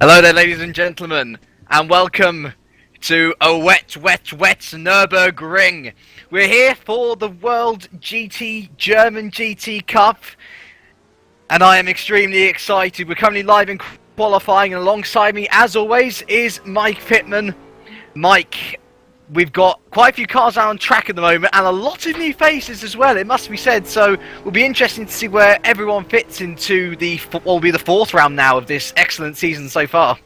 Hello there, ladies and gentlemen, and welcome to a wet Nurburgring. We're here for the World German GT Cup, and I am extremely excited. We're currently live in qualifying, and alongside me, as always, is Mike Pitman. Mike, we've got quite a few cars out on track at the moment, and a lot of new faces as well, it must be said, so it'll be interesting to see where everyone fits into what will be the fourth round now of this excellent season so far.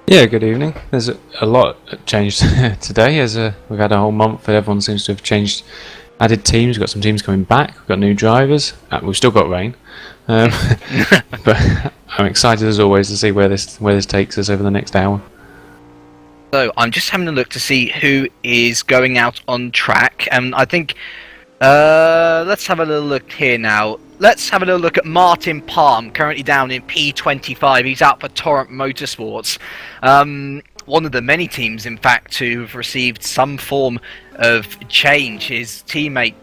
Yeah, good evening. There's a lot changed today, as we've had a whole month and everyone seems to have changed, added teams. We've got some teams coming back, we've got new drivers, we've still got rain, but I'm excited as always to see where this takes us over the next hour. So I'm just having a look to see who is going out on track, and I think let's have a little look here now. Let's have a little look at Martin Palm, currently down in P25. He's out for Torrent Motorsports. One of the many teams, in fact, to have received some form of change. His teammate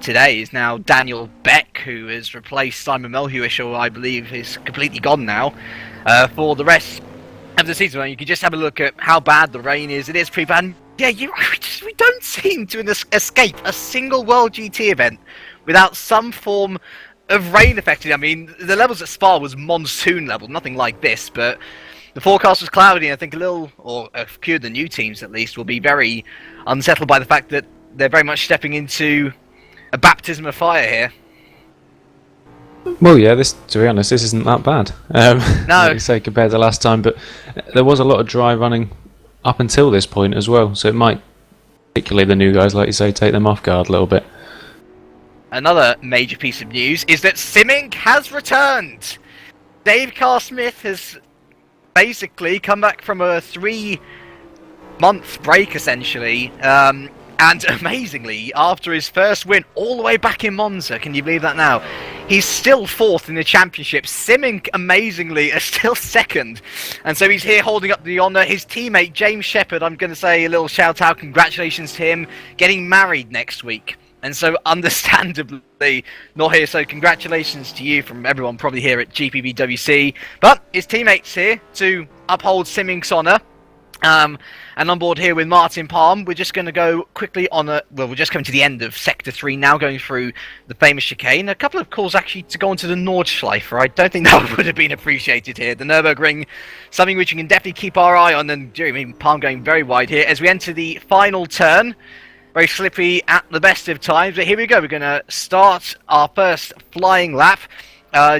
today is now Daniel Beck, who has replaced Simon Melhuish, who I believe is completely gone now for the rest of the season. You can just have a look at how bad the rain is. It is pretty bad. Yeah, we don't seem to escape a single World GT event without some form of rain affecting. I mean, the levels at Spa was monsoon level, nothing like this, but the forecast was cloudy, and I think a few of the new teams at least, will be very unsettled by the fact that they're very much stepping into a baptism of fire here. Well, yeah, to be honest, this isn't that bad. No. Like you say, compared to last time, but there was a lot of dry running up until this point as well, so it might, particularly the new guys, like you say, take them off guard a little bit. Another major piece of news is that Simming has returned. Dave Carr-Smith has basically come back from a 3-month break, essentially, and amazingly, after his first win all the way back in Monza, can you believe that now? He's still fourth in the championship. Simming, amazingly, is still second. And so he's here holding up the honour. His teammate, James Shepherd, I'm going to say a little shout out, congratulations to him, getting married next week. And so, understandably, not here, so congratulations to you from everyone probably here at GPVWC. But his teammates here to uphold Simming's honour. And on board here with Martin Palm, we're just going to go quickly on we're just coming to the end of Sector 3 now, going through the famous chicane. A couple of calls actually to go onto the Nordschleife. I don't think that would have been appreciated here. The Nürburgring, something which you can definitely keep our eye on, and Palm going very wide here as we enter the final turn. Very slippery at the best of times, but here we go. We're going to start our first flying lap.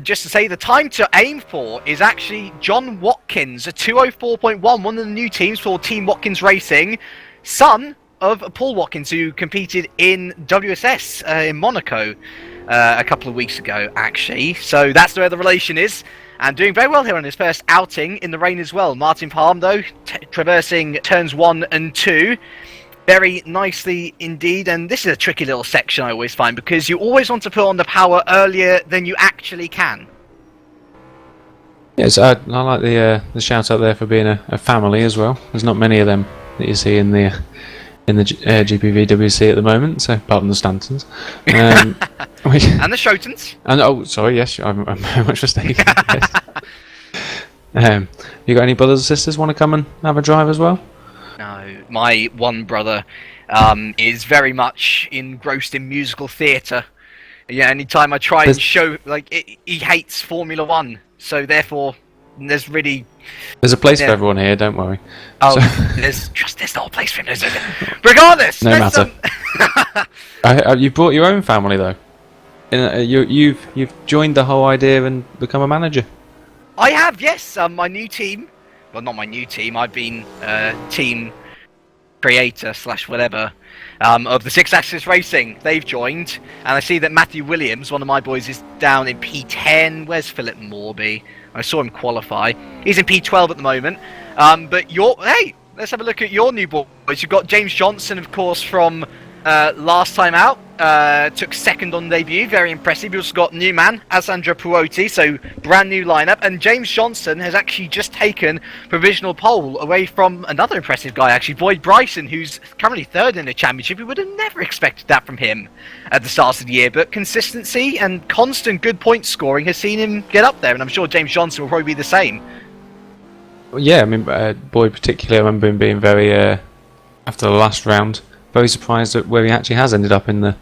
Just to say, the time to aim for is actually John Watkins, a 2:04.1, one of the new teams for Team Watkins Racing, son of Paul Watkins, who competed in WSS in Monaco a couple of weeks ago, actually. So that's where the relation is, and doing very well here on his first outing in the rain as well. Martin Palm, though, traversing turns 1 and 2. Very nicely indeed, and this is a tricky little section I always find, because you always want to put on the power earlier than you actually can. Yes, I like the shout out there for being a family as well. There's not many of them that you see in the GPVWC at the moment, so apart from the Stantons. And the Shotons. And sorry, yes, I'm very much mistaken. Yes. You got any brothers or sisters want to come and have a drive as well? No, my one brother is very much engrossed in musical theatre. Yeah, anytime I try and show, he hates Formula 1, so therefore there's a place for everyone here, don't worry. Oh, there's not a place for him, is there? Regardless, no matter. You've brought your own family though. You've joined the whole idea and become a manager. I have, yes. My new team. Well, not my new team. I've been team creator / whatever of the Six Axis Racing. They've joined, and I see that Matthew Williams, one of my boys, is down in P10. Where's Philip Morby? I saw him qualify. He's in P12 at the moment. But hey, let's have a look at your new boys. You've got James Johnson, of course, from last time out. Took second on debut, very impressive. You've also got new man, Alessandro Puotti, so brand new lineup. And James Johnson has actually just taken provisional pole away from another impressive guy, actually, Boyd Bryson, who's currently third in the championship. We would have never expected that from him at the start of the year, but consistency and constant good point scoring has seen him get up there, and I'm sure James Johnson will probably be the same. Yeah, I mean, Boyd particularly, I remember him being very, after the last round, very surprised at where he actually has ended up in the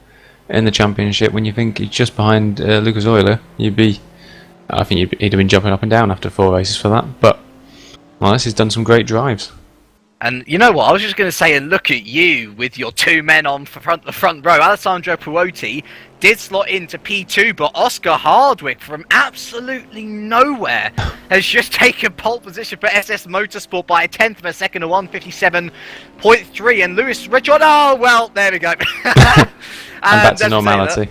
championship. When you think he's just behind Lucas Euler, I think he'd have been jumping up and down after 4 races for that. But unless he's done some great drives. And you know what? I was just going to say, and look at you with your 2 men on the front row. Alessandro Puotti did slot into P2, but Oscar Hardwick from absolutely nowhere has just taken pole position for SS Motorsport by a 1/10 of a second, a 1:57.3. And Lewis Richard, oh well, there we go. And back to normality.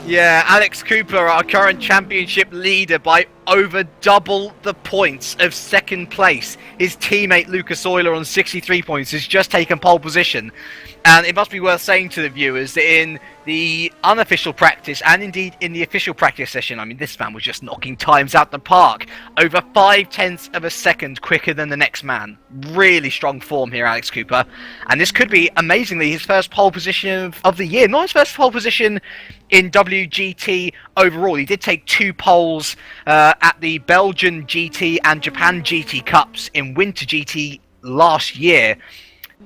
Yeah, Alex Cooper, our current championship leader, by over double the points of second place. His teammate Lucas Euler on 63 points has just taken pole position. And it must be worth saying to the viewers that in the unofficial practice, and indeed in the official practice session, I mean, this man was just knocking times out the park. Over 5/10 of a second quicker than the next man. Really strong form here, Alex Cooper. And this could be, amazingly, his first pole position of the year. Not his first pole position in WGT overall. He did take 2 poles at the Belgian GT and Japan GT Cups in Winter GT last year.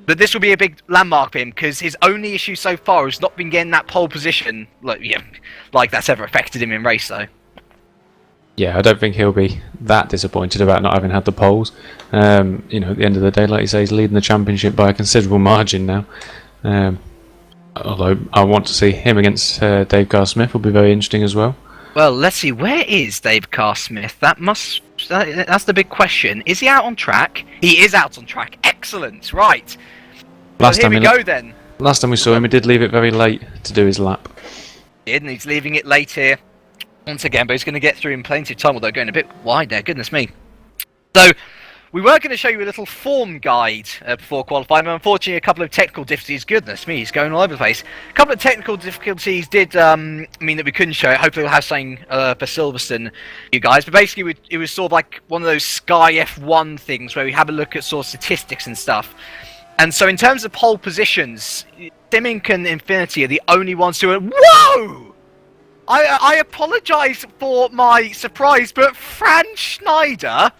But this will be a big landmark for him, because his only issue so far has not been getting that pole position, like that's ever affected him in race, though. Yeah, I don't think he'll be that disappointed about not having had the poles. At the end of the day, like you say, he's leading the championship by a considerable margin now. Although I want to see him against Dave Carr-Smith will be very interesting as well. Well, let's see, where is Dave Carr-Smith? That's the big question. Is he out on track? He is out on track. Excellent, right. Well, here we go then. Last time we saw him, he did leave it very late to do his lap. He did, and he's leaving it late here once again, but he's going to get through in plenty of time, although going a bit wide there, goodness me. So, we were going to show you a little form guide before qualifying, but unfortunately a couple of technical difficulties, goodness me, he's going all over the place. A couple of technical difficulties did mean that we couldn't show it. Hopefully we'll have something for Silverstone, you guys. But basically it was sort of like one of those Sky F1 things where we have a look at sort of statistics and stuff. And so in terms of pole positions, Simic and Infinity are the only ones who are... Whoa! I apologise for my surprise, but Fran Schneider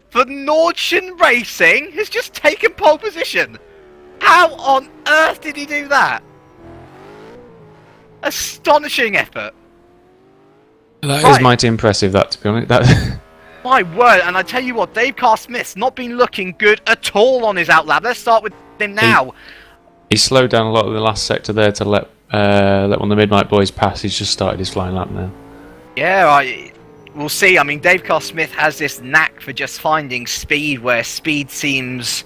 for Nordschen Racing has just taken pole position. How on earth did he do that? Astonishing effort. That is mighty impressive, that, to be honest. My word, and I tell you what, Dave Carr-Smith's not been looking good at all on his outlap. Let's start with him now. He slowed down a lot of the last sector there to let one of the Midnight Boys pass. He's just started his flying lap now. Yeah, we'll see. I mean, Dave Carr-Smith has this knack for just finding speed where speed seems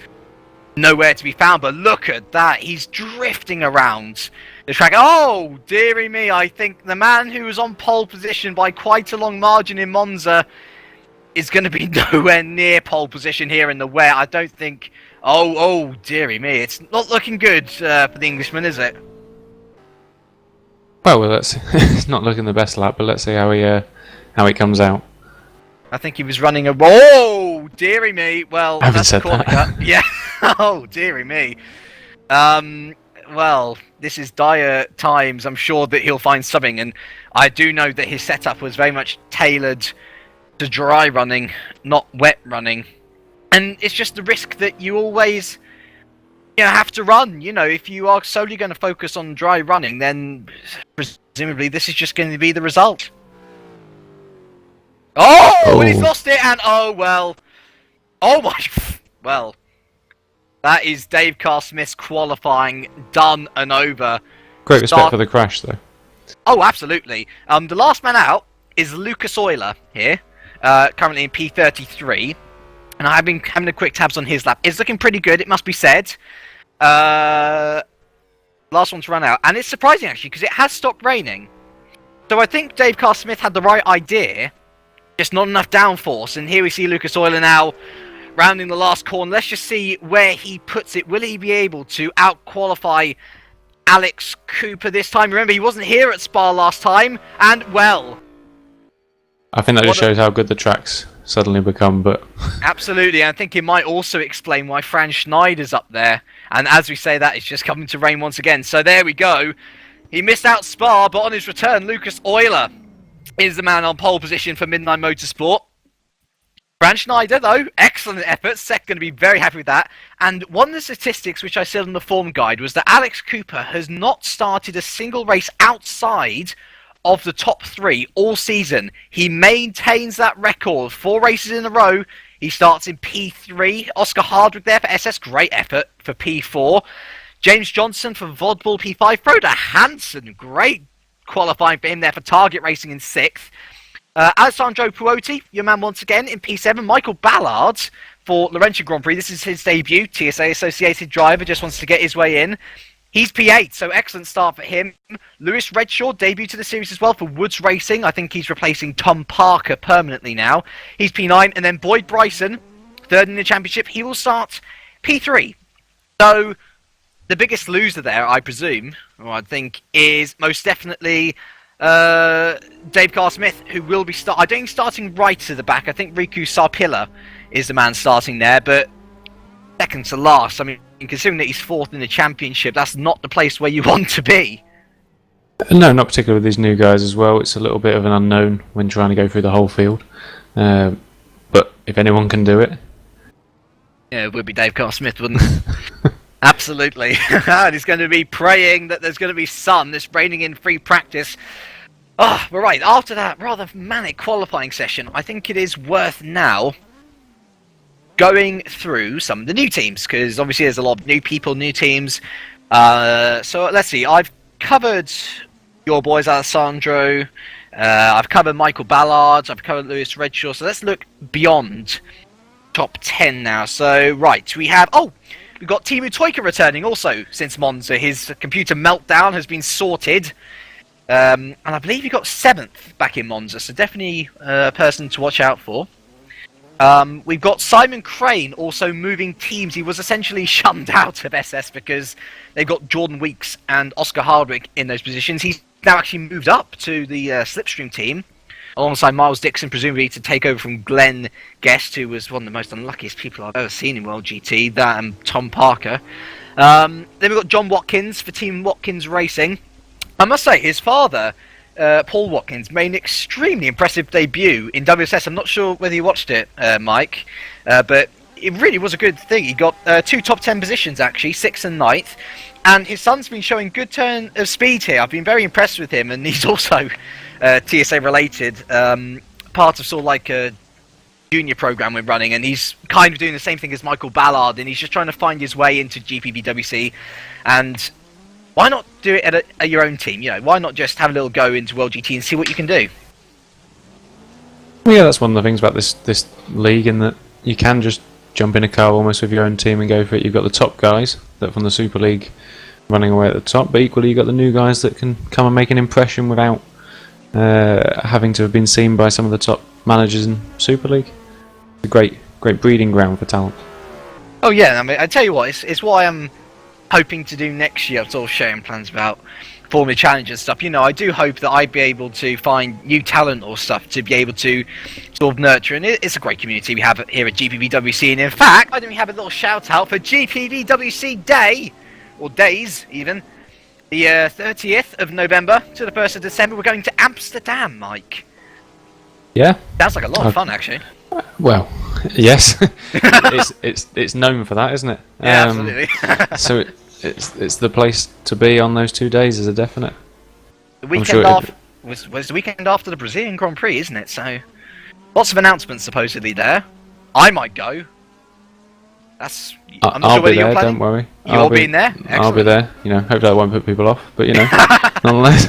nowhere to be found. But look at that. He's drifting around the track. Oh, dearie me. I think the man who was on pole position by quite a long margin in Monza is going to be nowhere near pole position here in the wet. I don't think... Oh, dearie me. It's not looking good for the Englishman, is it? Well, it's not looking the best lap, but let's see how he comes out. I think he was running a... Oh, dearie me. Well, I haven't that's said a corner that. cut. Yeah. Oh, dearie me. Well, this is dire times. I'm sure that he'll find something, and I do know that his setup was very much tailored to dry running, not wet running. And it's just the risk that you always have to run. If you are solely going to focus on dry running, then presumably this is just going to be the result. Oh! And he's lost it, and oh well. Oh my... Well, that is Dave Carr-Smith's qualifying done and over. Great respect for the crash, though. Oh, absolutely. The last man out is Lucas Euler here, currently in P33. And I've been having a quick tabs on his lap. It's looking pretty good, it must be said. Last one to run out. And it's surprising, actually, because it has stopped raining. So I think Dave Carr-Smith had the right idea, just not enough downforce. And here we see Lucas Euler now rounding the last corner. Let's just see where he puts it. Will he be able to out-qualify Alex Cooper this time? Remember, he wasn't here at Spa last time. And, well... I think that just shows how good the track's suddenly become, but... Absolutely, and I think it might also explain why Fran Schneider's up there. And as we say that, it's just coming to rain once again. So there we go. He missed out Spa, but on his return, Lucas Euler is the man on pole position for Midnight Motorsport. Brand Schneider, though, excellent effort. Seth going to be very happy with that. And one of the statistics which I said on the form guide was that Alex Cooper has not started a single race outside of the top 3 all season. He maintains that record 4 races in a row. He starts in P3. Oscar Hardwick there for SS, great effort for P4. James Johnson for Vodball P5. Froda Hansen, great qualifying for him there for Target Racing in 6th. Alessandro Puotti, your man once again in P7. Michael Ballard for Laurentian Grand Prix. This is his debut. TSA associated driver, just wants to get his way in. He's P8, so excellent start for him. Lewis Redshaw, debut to the series as well for Woods Racing. I think he's replacing Tom Parker permanently now. He's P9, and then Boyd Bryson, 3rd in the championship. He will start P3. So the biggest loser there, I presume, or I think, is most definitely Dave Carr-Smith, who will be starting right to the back. I think Riku Sarpilla is the man starting there, but second to last. I mean, considering that he's 4th in the championship, that's not the place where you want to be. No, not particularly with these new guys as well. It's a little bit of an unknown when trying to go through the whole field. But if anyone can do it... Yeah, it would be Dave Carr-Smith, wouldn't it? Absolutely. And he's going to be praying that there's going to be sun. This raining in free practice. Oh, we're right. After that rather manic qualifying session, I think it is worth now going through some of the new teams, because obviously there's a lot of new people, new teams. So let's see. I've covered your boys, Alessandro. I've covered Michael Ballard. I've covered Lewis Redshaw. So let's look beyond top 10 now. So, right, we have... Oh! We've got Timu Toika returning also since Monza. His computer meltdown has been sorted. And I believe he got 7th back in Monza, so definitely a person to watch out for. We've got Simon Crane also moving teams. He was essentially shunned out of SS because they've got Jordan Weeks and Oscar Hardwick in those positions. He's now actually moved up to the Slipstream team, alongside Miles Dixon, presumably to take over from Glenn Guest, who was one of the most unluckiest people I've ever seen in World GT, that and Tom Parker. Then we've got John Watkins for Team Watkins Racing. I must say, his father, Paul Watkins, made an extremely impressive debut in WSS. I'm not sure whether you watched it, Mike, but it really was a good thing. He got 2 top 10 positions, actually, 6th and 9th. And his son's been showing good turn of speed here. I've been very impressed with him, and he's also... TSA related, part of sort of like a junior program we're running, and he's kind of doing the same thing as Michael Ballard, and he's just trying to find his way into GPVWC. And why not do it at your own team? You know, why not just have a little go into World GT and see what you can do? Well, yeah, that's one of the things about this league, in that you can just jump in a car almost with your own team and go for it. You've got the top guys that from the Super League running away at the top, but equally you've got the new guys that can come and make an impression without having to have been seen by some of the top managers in Super League. It's a great breeding ground for talent. Oh yeah, I mean, I tell you what, it's what I'm hoping to do next year. I'm sort of sharing plans about Formula Challenge and stuff. You know, I do hope that I'd be able to find new talent or stuff to be able to sort of nurture, and it's a great community we have here at GPVWC. And in fact, why don't we have a little shout out for GPVWC Day, or days even. The 30th of November to the 1st of December, we're going to Amsterdam, Mike. Yeah? Sounds like a lot of fun, actually. Well, yes. it's known for that, isn't it? Yeah, absolutely. So it's the place to be on those 2 days, is a definite. The weekend was the weekend after the Brazilian Grand Prix, isn't it? So lots of announcements supposedly there. I might go. I'm not I'll sure whether be there, you're planning. don't worry. You'll be in there? Excellent. I'll be there. You know, hopefully I won't put people off, but you know, nonetheless,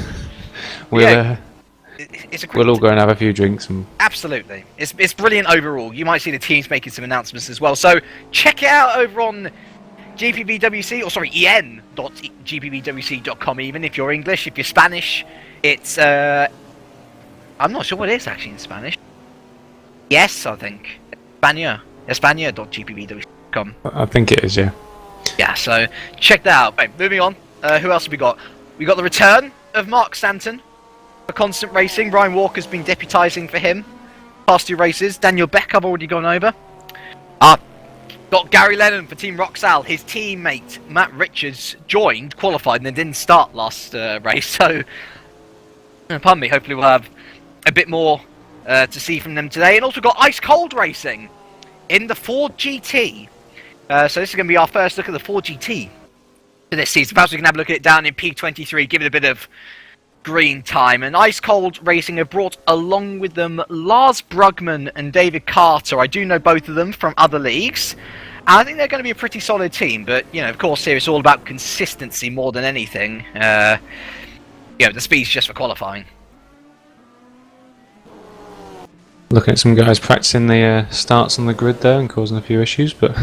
we'll all go and have a few drinks. And absolutely. It's brilliant overall. You might see the teams making some announcements as well. So check it out over on GPVWC, or sorry, en.gpvwc.com even, if you're English. If you're Spanish, it's... I'm not sure what it is actually in Spanish. Yes, I think. España.gpvwc.com. I think it is, yeah. Yeah, so check that out. Right, moving on. Who else have we got? We got the return of Mark Stanton for Constant Racing. Ryan Walker's been deputising for him past 2 races. Daniel Beck I've already gone over. Got Gary Lennon for Team Roxal. His teammate Matt Richards joined, qualified, and then didn't start last race. So, pardon me, hopefully we'll have a bit more to see from them today. And also got ice cold racing in the Ford GT. So this is going to be our first look at the Ford GT for this season. Perhaps we can have a look at it down in P23, give it a bit of green time. And ice cold racing have brought along with them Lars Brugman and David Carter. I do know both of them from other leagues. And I think they're going to be a pretty solid team. But, you know, of course, here it's all about consistency more than anything. The speed's just for qualifying. Looking at some guys practicing the starts on the grid there and causing a few issues, but...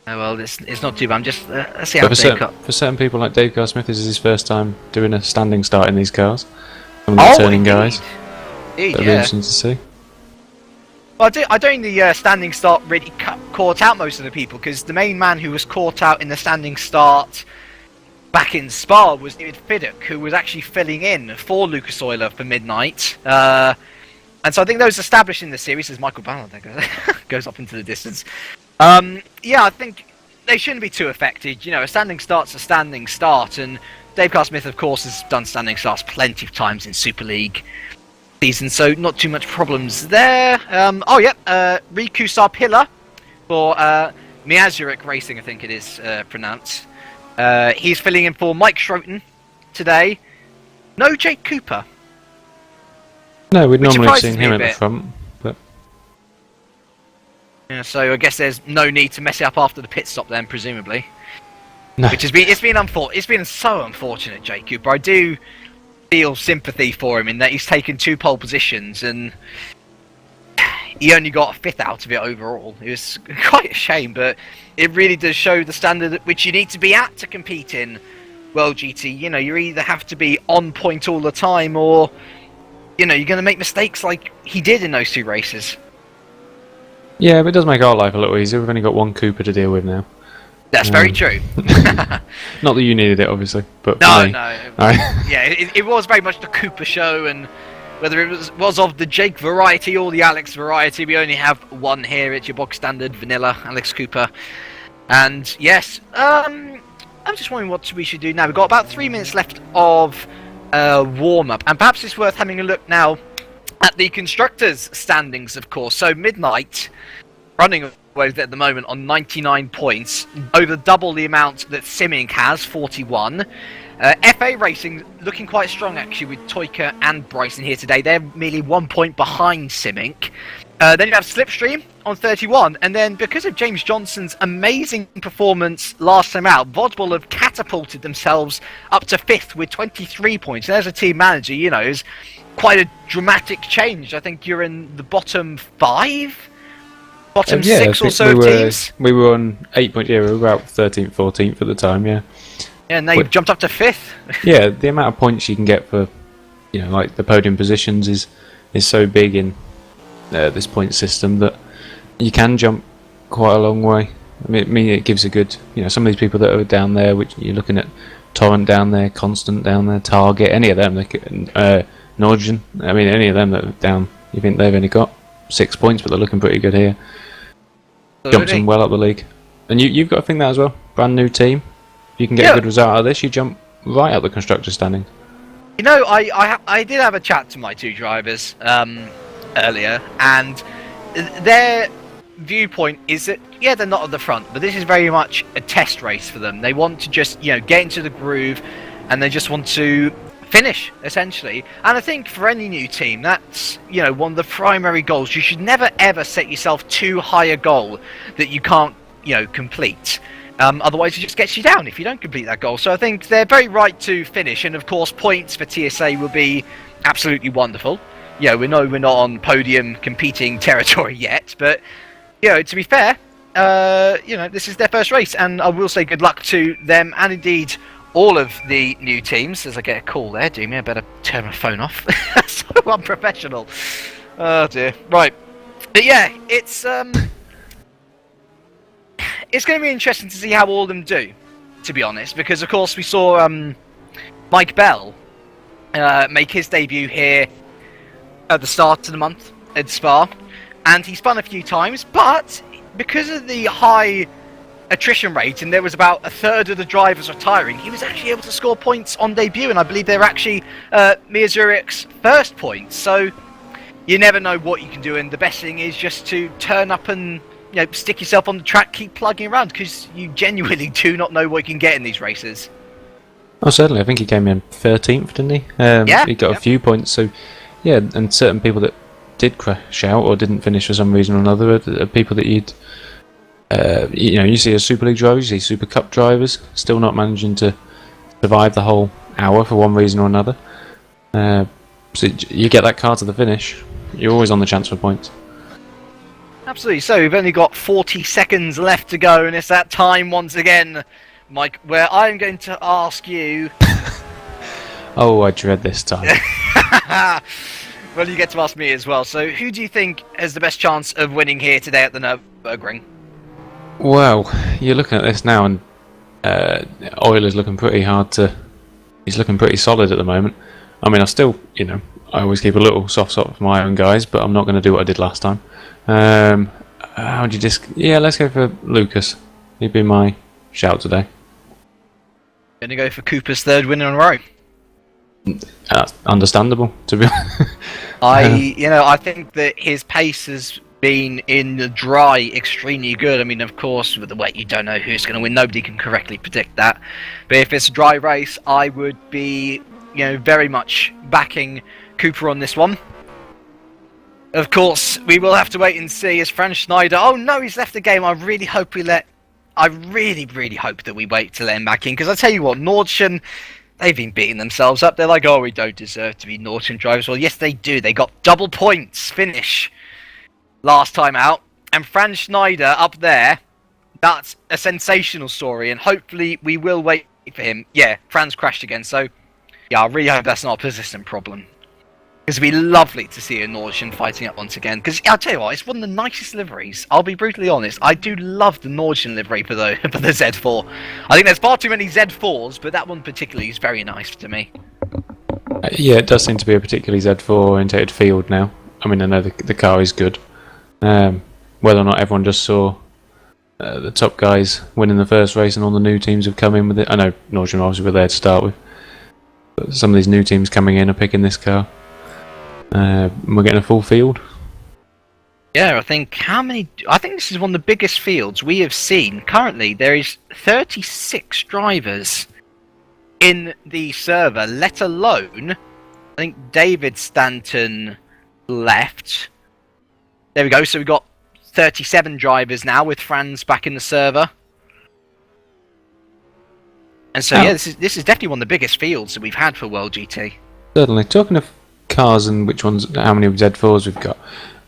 Well, it's not too bad. I'm just let's see how for certain people like Dave Carr Smith, this is his first time doing a standing start in these cars. Some of the turning guys. That'll be interesting to see. Well, I don't think the standing start really caught out most of the people, because the main man who was caught out in the standing start back in Spa was David Fiddick, who was actually filling in for Lucas Euler for Midnight. And so I think those established in the series, as Michael Ballard goes up into the distance. Yeah, I think they shouldn't be too affected. You know, a standing start's a standing start, and Dave Carr Smith, of course, has done standing starts plenty of times in Super League season, so not too much problems there. Riku Sarpilla for Miazurek Racing, I think it is pronounced. He's filling in for Mike Schroten today. No Jake Cooper. No, we'd normally have seen him at the front, but... Yeah, so I guess there's no need to mess it up after the pit stop then, presumably. No. Which has been it's been so unfortunate, Jake Cooper. I do feel sympathy for him in that he's taken 2 pole positions and he only got a 5th out of it overall. It was quite a shame, but it really does show the standard at which you need to be at to compete in World GT. You know, you either have to be on point all the time, or you know, you're going to make mistakes like he did in those 2 races. Yeah, but it does make our life a little easier. We've only got 1 Cooper to deal with now. That's very true. Not that you needed it, obviously, but no. Yeah, it was very much the Cooper show, and whether it was of the Jake variety or the Alex variety, we only have 1 here. It's your bog standard vanilla Alex Cooper. And yes, I'm just wondering what we should do now. We've got about 3 minutes left of warm-up, and perhaps it's worth having a look now at the constructors' standings, of course. So Midnight running away at the moment on 99 points, over double the amount that Simming has, 41. FA Racing looking quite strong actually, with Toyka and Bryson here today. They're merely 1 point behind Simming. Then you have Slipstream on 31, and then because of James Johnson's amazing performance last time out, Vodball have catapulted themselves up to 5th with 23 points. And as a team manager, you know, is quite a dramatic change. I think you're in the bottom 5? Bottom 6 or so teams? We were on 8.0, we were about 13th, 14th at the time, yeah. Yeah, and now you've jumped up to 5th. Yeah, the amount of points you can get for, you know, like the podium positions is so big in this point system that you can jump quite a long way. I mean, it gives a good, you know, some of these people that are down there, which you're looking at Torrent down there, Constant down there, Target, any of them, Norgen, I mean, any of them that are down, you think they've only got 6 points, but they're looking pretty good here. Jumps them well up the league. And you've got to think that as well. Brand new team. If you can get a good result out of this, you jump right up the constructor standing. You know, I did have a chat to my 2 drivers earlier, and their viewpoint is that, yeah, they're not at the front, but this is very much a test race for them. They want to just, you know, get into the groove, and they just want to finish, essentially. And I think for any new team, that's, you know, one of the primary goals. You should never ever set yourself too high a goal that you can't, you know, complete. Otherwise it just gets you down if you don't complete that goal. So I think they're very right to finish, and of course points for TSA will be absolutely wonderful. You know, we know we're not on podium competing territory yet, but, you know, to be fair, you know, this is their first race, and I will say good luck to them, and indeed all of the new teams. As I get a call there, do me, I better turn my phone off. So unprofessional. Oh dear. Right. But yeah, it's going to be interesting to see how all of them do, to be honest, because of course we saw Mike Bell make his debut here at the start of the month at Spa, and he spun a few times, but because of the high attrition rate and there was about a third of the drivers retiring, he was actually able to score points on debut, and I believe they were actually Mia Zurich's first points. So you never know what you can do, and the best thing is just to turn up and stick yourself on the track, keep plugging around, because you genuinely do not know what you can get in these races. Oh, certainly. I think he came in 13th, didn't he? Yeah. He got a few points, so yeah, and certain people that did crash out or didn't finish for some reason or another are people that you'd you see as Super League drivers, you see Super Cup drivers still not managing to survive the whole hour for one reason or another. So you get that car to the finish, you're always on the chance for points. Absolutely. So we've only got 40 seconds left to go, and it's that time once again, Mike, where I'm going to ask you... Oh, I dread this time. Well, you get to ask me as well. So who do you think has the best chance of winning here today at the Nurburgring? Well, you're looking at this now, and Euler's looking pretty hard to... He's looking pretty solid at the moment. I mean, I still, I always keep a little soft spot for my own guys, but I'm not going to do what I did last time. How do you just... Yeah, let's go for Lucas. He'd be my shout today. Going to go for Cooper's third win in a row. Understandable, to be honest. I think that his pace has been in the dry extremely good. I mean, of course, with the wet, you don't know who's going to win. Nobody can correctly predict that. But if it's a dry race, I would be, very much backing Cooper on this one. Of course, we will have to wait and see as Franz Schneider... Oh no, he's left the game. I really hope I really, really hope that we wait to let him back in. Because I tell you what, Nordschen, they've been beating themselves up. They're like, oh, we don't deserve to be Nordschen drivers. Well, yes, they do. They got double points finish last time out. And Franz Schneider up there, that's a sensational story. And hopefully we will wait for him. Yeah, Franz crashed again. So, yeah, I really hope that's not a persistent problem. Because it'd be lovely to see a Nordschen fighting up once again. Because I'll tell you what, it's one of the nicest liveries. I'll be brutally honest. I do love the Nordschen livery for the Z4. I think there's far too many Z4s, but that one particularly is very nice to me. Yeah, it does seem to be a particularly Z4 orientated field now. I mean, I know the car is good. Whether or not everyone just saw the top guys winning the first race and all the new teams have come in with it. I know Nordschen obviously were there to start with. But some of these new teams coming in are picking this car. We're getting a full field. Yeah, I think this is one of the biggest fields we have seen. Currently, there is 36 drivers in the server, let alone, I think David Stanton left. There we go, so we've got 37 drivers now with Franz back in the server. And so, yeah, this is definitely one of the biggest fields that we've had for World GT. Certainly. Talking of cars and which ones, how many Z4s we've got.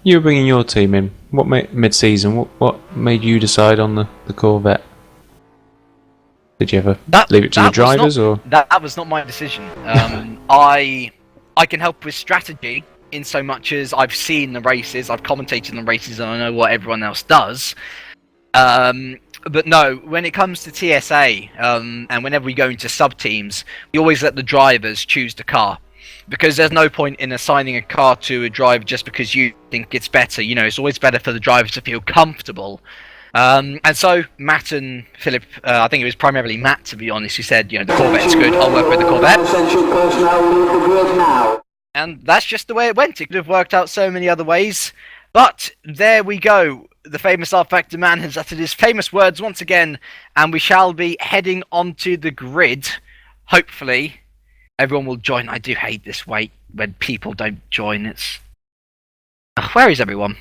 You were bringing your team in. What mid-season? What made you decide on the Corvette? Did you ever leave it to the drivers, or that was not my decision? I can help with strategy in so much as I've seen the races, I've commentated on the races, and I know what everyone else does. But no, when it comes to TSA, and whenever we go into sub teams, we always let the drivers choose the car. Because there's no point in assigning a car to a driver just because you think it's better. It's always better for the driver to feel comfortable. And so Matt and Philip, I think it was primarily Matt, to be honest, who said, the Corvette's good, I'll work with the Corvette. And that's just the way it went. It could have worked out so many other ways. But there we go. The famous R-Factor man has uttered his famous words once again, and we shall be heading onto the grid, hopefully. Everyone will join. I do hate this wait when people don't join. Where is everyone?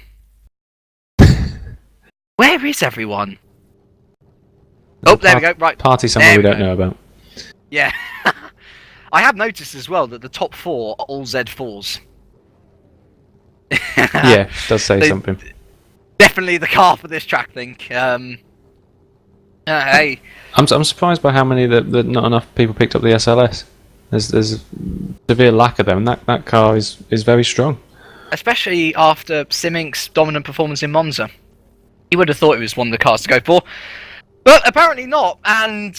Where is everyone? Oh, there we go. Right. Party somewhere we don't know about. Yeah. I have noticed as well that the top 4 are all Z4s. Yeah, it does say something. Definitely the car for this track, I think. Hey. I'm surprised by how many that not enough people picked up the SLS. There's a severe lack of them, and that car is very strong. Especially after Simink's dominant performance in Monza. You would have thought it was one of the cars to go for. But apparently not, and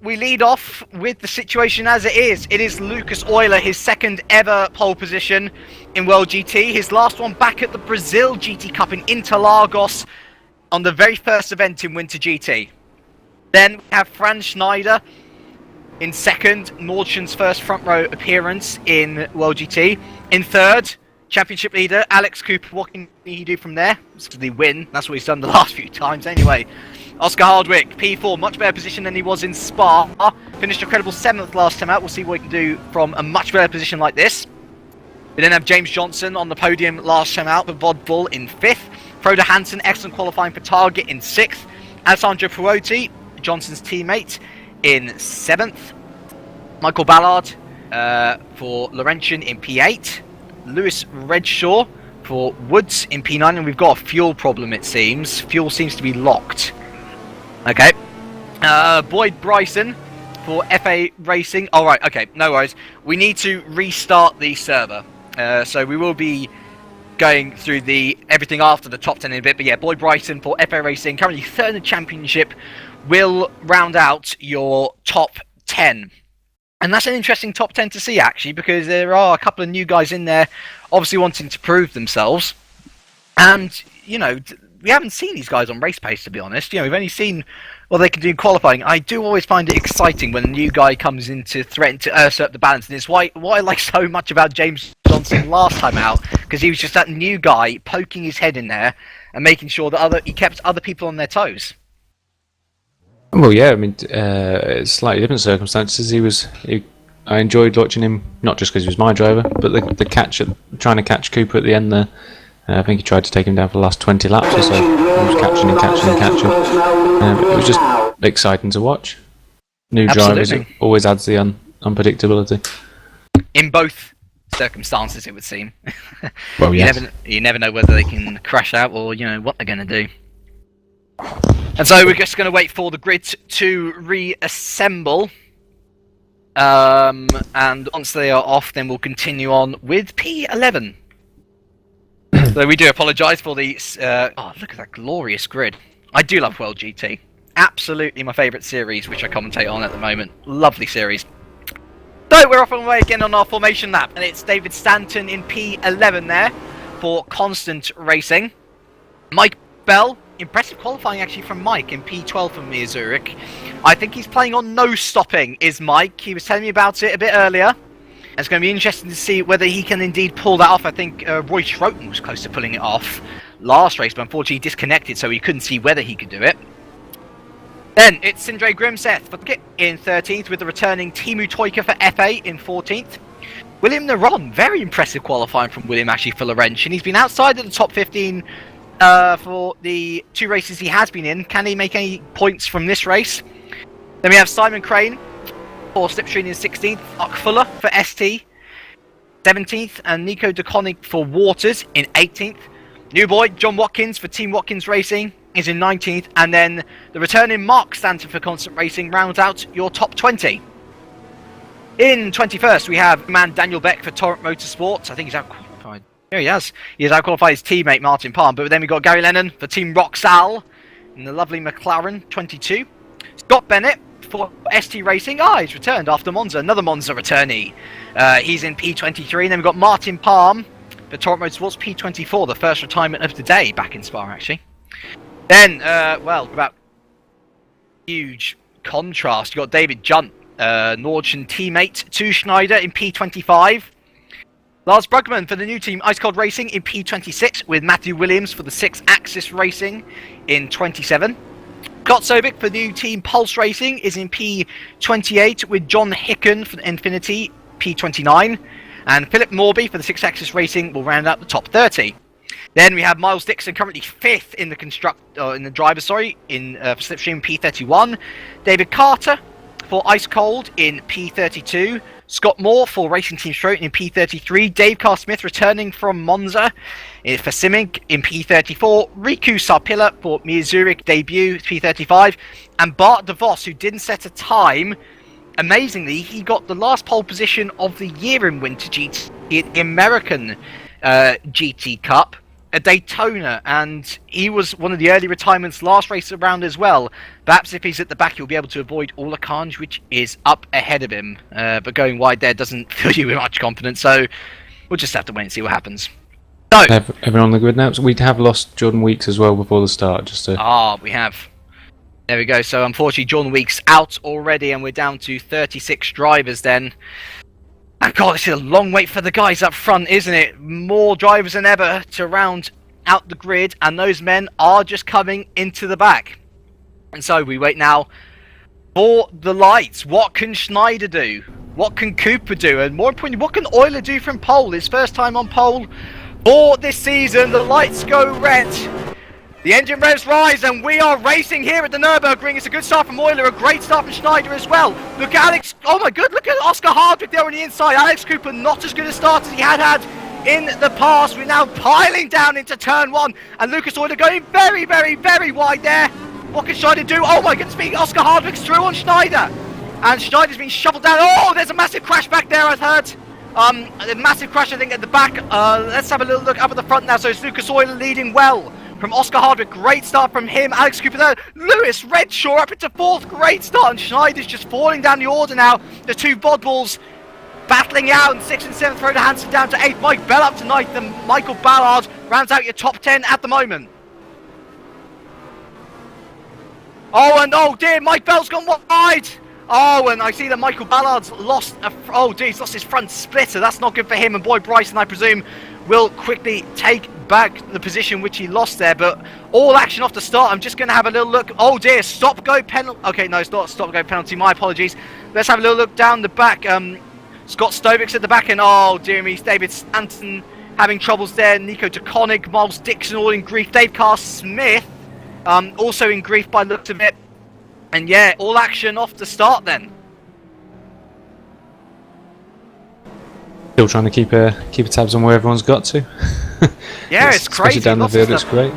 we lead off with the situation as it is. It is Lucas Euler, his second ever pole position in World GT. His last one back at the Brazil GT Cup in Interlagos on the very first event in Winter GT. Then we have Franz Schneider in second, Nordschen's first front row appearance in World GT. In third, championship leader Alex Cooper. What can he do from there? It's the win. That's what he's done the last few times anyway. Oscar Hardwick, P4, much better position than he was in Spa. Finished a credible 7th last time out. We'll see what he can do from a much better position like this. We then have James Johnson on the podium last time out for Vod Bull in 5th. Frode Hansen, excellent qualifying for Target in 6th. Alessandro Perotti, Johnson's teammate, in 7th. Michael Ballard for Laurentian in P8. Lewis Redshaw for Woods in P9. And we've got a fuel problem, it seems. Fuel seems to be locked. Okay. Boyd Bryson for FA Racing. Alright, okay, no worries. We need to restart the server. So we will be going through everything after the top 10 in a bit. But yeah, Boyd Bryson for FA Racing, currently 3rd in the championship, will round out your top 10. And that's an interesting top 10 to see, actually, because there are a couple of new guys in there obviously wanting to prove themselves. And, you know, we haven't seen these guys on race pace, to be honest. You know, we've only seen what they can do in qualifying. I do always find it exciting when a new guy comes in to threaten to usurp the balance. And it's what I like so much about James Johnson last time out, because he was just that new guy poking his head in there and making sure that he kept other people on their toes. Well, yeah, I mean, it's slightly different circumstances. I enjoyed watching him, not just because he was my driver, but trying to catch Cooper at the end there. I think he tried to take him down for the last 20 laps or so. He was catching. It was just exciting to watch. New drivers, it always adds the unpredictability. In both circumstances, it would seem. Well, yes. You never know whether they can crash out or, you know, what they're going to do. And so we're just going to wait for the grid to reassemble. And once they are off, then we'll continue on with P11. So we do apologise for the... oh, look at that glorious grid. I do love World GT. Absolutely my favourite series, which I commentate on at the moment. Lovely series. So we're off and away again on our formation lap. And it's David Stanton in P11 there for Constant Racing. Mike Bell. Impressive qualifying actually from Mike in P12 from Zurich. I think he's playing on no stopping, is Mike. He was telling me about it a bit earlier. And it's going to be interesting to see whether he can indeed pull that off. I think Roy Schroten was close to pulling it off last race, but unfortunately he disconnected, so he couldn't see whether he could do it. Then it's Sindre Grimseth for Kit in 13th, with the returning Timu Toika for FA in 14th. William Naron, very impressive qualifying from William actually for Laurentian. He's been outside of the top 15 for the 2 races he has been in. Can he make any points from this race? Then we have Simon Crane for Slipstream in 16th, Mark Fuller for ST 17th, and Nico DeConnick for Waters in 18th. New boy John Watkins for Team Watkins Racing is in 19th, and then the returning Mark Stanton for Constant Racing rounds out your top 20. In 21st, we have man Daniel Beck for Torrent Motorsports. I think he's out qualified. Here he has. He has out qualified his teammate Martin Palm, but then we've got Gary Lennon for Team Roxal in the lovely McLaren 22. Scott Bennett for ST Racing. He's returned after Monza. Another Monza returnee. He's in P23. And then we've got Martin Palm for Torrent Motorsports P24, the first retirement of the day back in Spa, actually. Then, well, about huge contrast. You've got David Junt, Nordschen teammate to Schneider in P25. Lars Brugman for the new team Ice Cold Racing in P26, with Matthew Williams for the 6-Axis Racing in 27. Scott Sobek for the new team Pulse Racing is in P28, with John Hicken for Infinity P29. And Philip Morby for the 6-Axis Racing will round out the top 30. Then we have Miles Dixon, currently 5th in the for Slipstream P31. David Carter for Ice Cold in P32. Scott Moore for Racing Team Stroton in P33. Dave Carr Smith returning from Monza for Simink in P34. Riku Sarpilla for Mir Zurich debut P35. And Bart DeVos, who didn't set a time. Amazingly, he got the last pole position of the year in Winter GT, the American GT Cup, at Daytona, and he was one of the early retirements last race around as well. Perhaps if he's at the back, he'll be able to avoid all the carnage which is up ahead of him. But going wide there doesn't fill you with much confidence, so we'll just have to wait and see what happens. So, everyone on the grid now. So we have lost Jordan Weeks as well before the start. Just to... we have. There we go. So unfortunately, John Weeks out already, and we're down to 36 drivers then. And God, this is a long wait for the guys up front, isn't it? More drivers than ever to round out the grid, and those men are just coming into the back. And so we wait now for the lights. What can Schneider do? What can Cooper do? And more importantly, what can Euler do from pole? His first time on pole for this season. The lights go red. The engine revs rise, and we are racing here at the Nurburgring. It's a good start from Euler, a great start from Schneider as well. Look at Alex, oh my god, look at Oscar Hardwick there on the inside. Alex Cooper not as good a start as he had in the past. We're now piling down into turn 1, and Lucas Euler going very, very, very wide there. What can Schneider do? Oh my goodness me, Oscar Hardwick's through on Schneider. And Schneider's been shoveled down. Oh, there's a massive crash back there, I've heard. A massive crash, I think, at the back. Let's have a little look up at the front now. So it's Lucas Euler leading well from Oscar Hardwick. Great start from him. Alex Cooper there. Lewis Redshaw up into 4th. Great start. And Schneider's just falling down the order now. The two Bodballs battling out. And 6th and 7th. Rhoda Hansen down to 8th. Mike Bell up to 9th. And Michael Ballard rounds out your top 10 at the moment. Oh, and oh dear, Mike Bell's gone wide. Oh, and I see that Michael Ballard's lost he's lost his front splitter. That's not good for him. And Boy Bryson, I presume, will quickly take back the position which he lost there. But all action off the start. I'm just going to have a little look. Oh dear, stop-go penalty. Okay, no, it's not a stop-go penalty. My apologies. Let's have a little look down the back. Scott Stovik's at the back, and oh dear me, David Stanton having troubles there. Nico DeConnick, Miles Dixon all in grief. Dave Carr-Smith also in grief by the looks of it. And yeah, all action off the start then. Still trying to keep a tabs on where everyone's got to. Yeah, it's crazy. Especially down the field, it's great.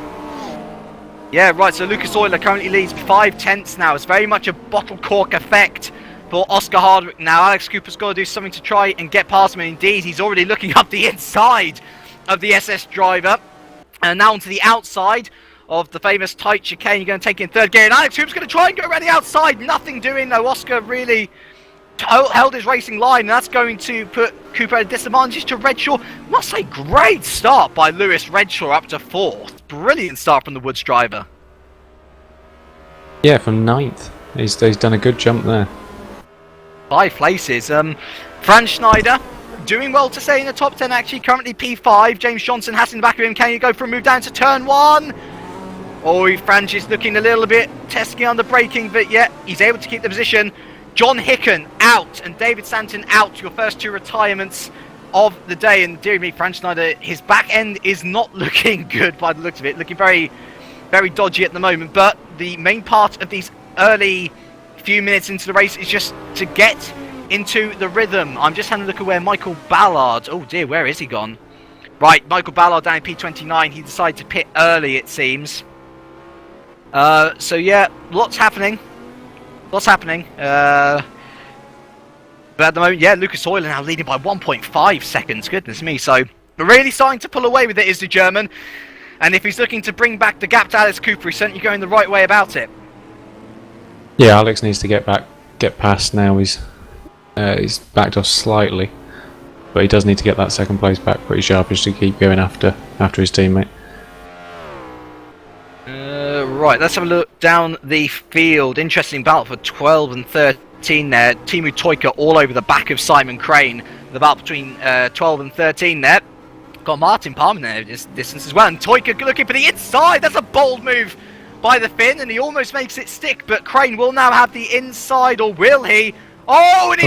Yeah, right, so Lucas Euler currently leads 5/10 now. It's very much a bottle cork effect for Oscar Hardwick now. Alex Cooper's got to do something to try and get past him. Indeed, he's already looking up the inside of the SS driver. And now onto the outside of the famous tight chicane. You're going to take in 3rd gear, and Alex Cooper's going to try and go around the outside. Nothing doing though. Oscar really held his racing line, and that's going to put Cooper at a disadvantage to Redshaw. Must say, great start by Lewis Redshaw up to 4th. Brilliant start from the Woods driver. Yeah, from 9th. He's done a good jump there. 5 places. Franz Schneider doing well to stay in the top 10 actually. Currently P5. James Johnson has in the back of him. Can you go for a move down to turn 1? Oh, Franz is looking a little bit testy on the braking, but yeah, he's able to keep the position. John Hicken out and David Stanton out. Your first 2 retirements of the day. And dear me, Franz Schneider, his back end is not looking good by the looks of it. Looking very, very dodgy at the moment. But the main part of these early few minutes into the race is just to get into the rhythm. I'm just having a look at where Michael Ballard... Oh dear, where is he gone? Right, Michael Ballard down in P29. He decided to pit early, it seems. So yeah, lots happening. But at the moment, yeah, Lucas Euler now leading by 1.5 seconds. Goodness me. So really starting to pull away with it is the German. And if he's looking to bring back the gap to Alex Cooper, he's certainly going the right way about it. Yeah, Alex needs to get past now. He's backed off slightly, but he does need to get that 2nd place back pretty sharpish to keep going after his teammate. Right, let's have a look down the field. Interesting battle for 12 and 13 there. Timu Toika all over the back of Simon Crane. The battle between 12 and 13 there. Got Martin Palmer there this distance as well. And Toika looking for the inside. That's a bold move by the Finn, and he almost makes it stick. But Crane will now have the inside, or will he? Oh, and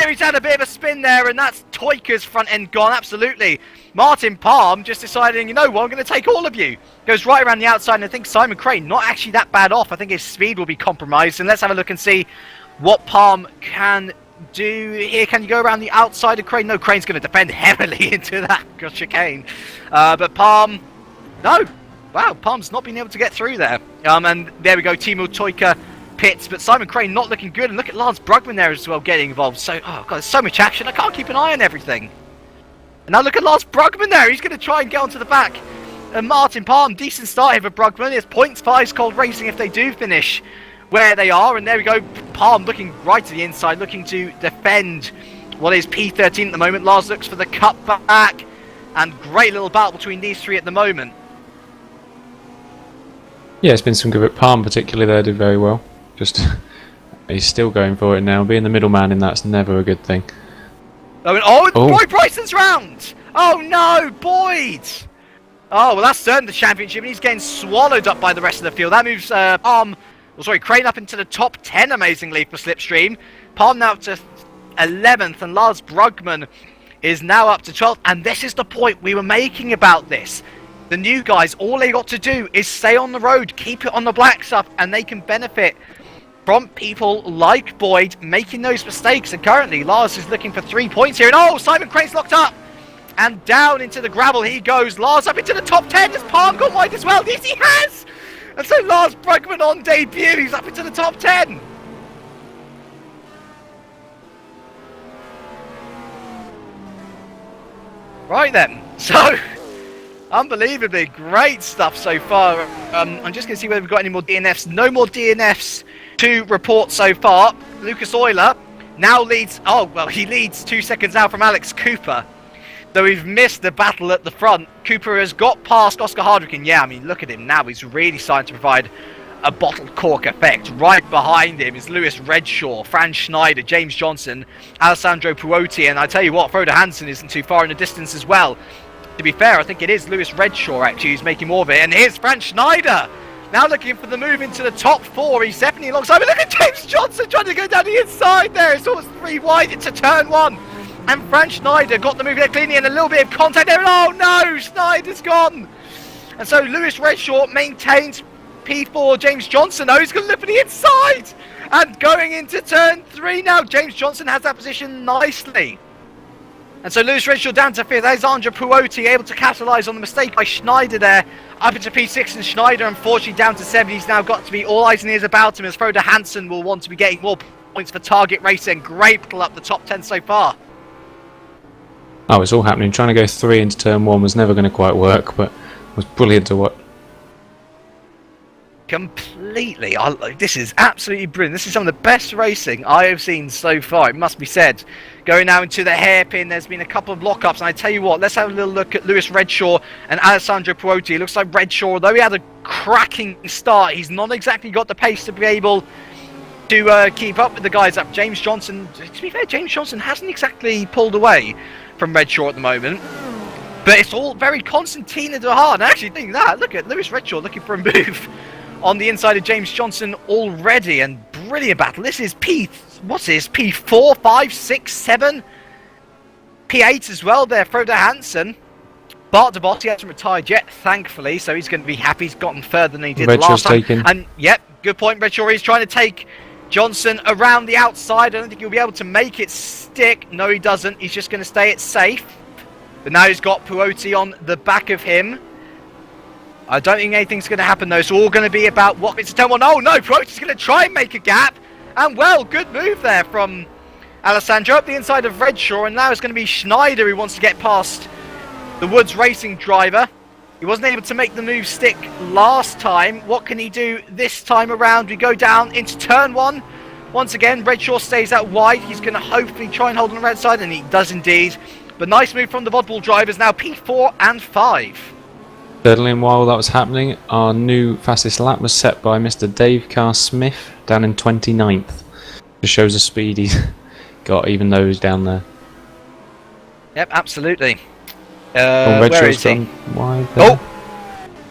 he's had a bit of a spin there, and that's Toika's front end gone, absolutely. Martin Palm just deciding, you know what, I'm going to take all of you. Goes right around the outside, and I think Simon Crane, not actually that bad off. I think his speed will be compromised, and let's have a look and see what Palm can do here. Can you go around the outside of Crane? No, Crane's going to defend heavily into that chicane. But Palm, no. Wow, Palm's not been able to get through there. And there we go, Timo Toika pits, but Simon Crane not looking good, and look at Lance Brugman there as well getting involved. So, oh god, there's so much action, I can't keep an eye on everything. And now look at Lance Brugman there, he's going to try and get onto the back. And Martin Palm, decent start here for Brugman. It's points for Ice Cold Racing if they do finish where they are. And there we go, Palm looking right to the inside, looking to defend what is P13 at the moment. Lars looks for the cut back, and great little battle between these 3 at the moment. Yeah, it's been some good. Palm particularly there did very well. Just he's still going for it now. Being the middleman in that's never a good thing. Boyd Bryson's round! Oh no, Boyd! Oh, well that's turned the championship and he's getting swallowed up by the rest of the field. That moves Crane up into the top 10 amazingly for Slipstream. Palm now up to 11th and Lars Brugman is now up to 12th. And this is the point we were making about this. The new guys, all they got to do is stay on the road, keep it on the black stuff, and they can benefit from people like Boyd making those mistakes. And currently Lars is looking for 3 points here. And Simon Crane's locked up! And down into the gravel he goes. Lars up into the top 10. Has Palm gone wide as well? Yes, he has! And so Lars Brugman on debut. He's up into the top 10. Right then. So, unbelievably great stuff so far. I'm just going to see whether we've got any more DNFs. No more DNFs to report so far. Lucas Euler now leads... he leads 2 seconds out from Alex Cooper. So we've missed the battle at the front. Cooper has got past Oscar Hardwick, and yeah, I mean, look at him now. He's really starting to provide a bottled cork effect. Right behind him is Lewis Redshaw, Franz Schneider, James Johnson, Alessandro Puotti, and I tell you what, Frode Hansen isn't too far in the distance as well. To be fair, I think it is Lewis Redshaw actually who's making more of it, and here's Franz Schneider! Now looking for the move into the top 4. He's definitely alongside, but look at James Johnson trying to go down the inside there. It's almost 3 wide into turn 1. And Franz Schneider got the move there cleanly and a little bit of contact there. Oh no, Schneider's gone. And so Lewis Redshaw maintains P4. James Johnson, though, he's going to look for the inside. And going into turn 3 now. James Johnson has that position nicely. And so Lewis Redshaw down to 5th. Alessandro Puotti able to capitalise on the mistake by Schneider there. Up into P6 and Schneider unfortunately down to 7. He's now got to be all eyes and ears about him as Frode Hansen will want to be getting more points for target racing. Great battle up the top 10 so far. Oh, it's all happening. Trying to go 3 into turn 1 was never going to quite work, but it was brilliant to watch. Completely. This is absolutely brilliant. This is some of the best racing I have seen so far, it must be said. Going now into the hairpin, there's been a couple of lockups, and I tell you what, let's have a little look at Lewis Redshaw and Alessandro Puotti. It looks like Redshaw, although he had a cracking start, he's not exactly got the pace to be able to keep up with the guys up. James Johnson, to be fair, James Johnson hasn't exactly pulled away from Redshaw at the moment. But it's all very Constantine de Hard. And actually thinking that, look at Lewis Redshaw looking for a move on the inside of James Johnson already. And brilliant battle. This is P4, 5, 6, 7. P8 as well there, Frode Hansen. Bart de Bot, he hasn't retired yet, thankfully, so he's going to be happy. He's gotten further than he did last time. And yep, good point, Redshaw. He's trying to take Johnson around the outside. I don't think he'll be able to make it stick. No, he doesn't. He's just going to stay it safe. But now he's got Puotti on the back of him. I don't think anything's going to happen, though. It's all going to be about what it's a turn 1. Oh, no, Puotti's going to try and make a gap. And, well, good move there from Alessandro up the inside of Redshaw. And now it's going to be Schneider who wants to get past the Woods Racing driver. He wasn't able to make the move stick last time. What can he do this time around? We go down into turn 1. Once again, Redshaw stays out wide. He's going to hopefully try and hold on the red side, and he does indeed. But nice move from the Vodball drivers. Now P4 and 5. Certainly, and while that was happening, our new fastest lap was set by Mr. Dave Carr-Smith down in 29th. Just shows the speed he's got, even though he's down there. Yep, absolutely. Where is he? Wide there.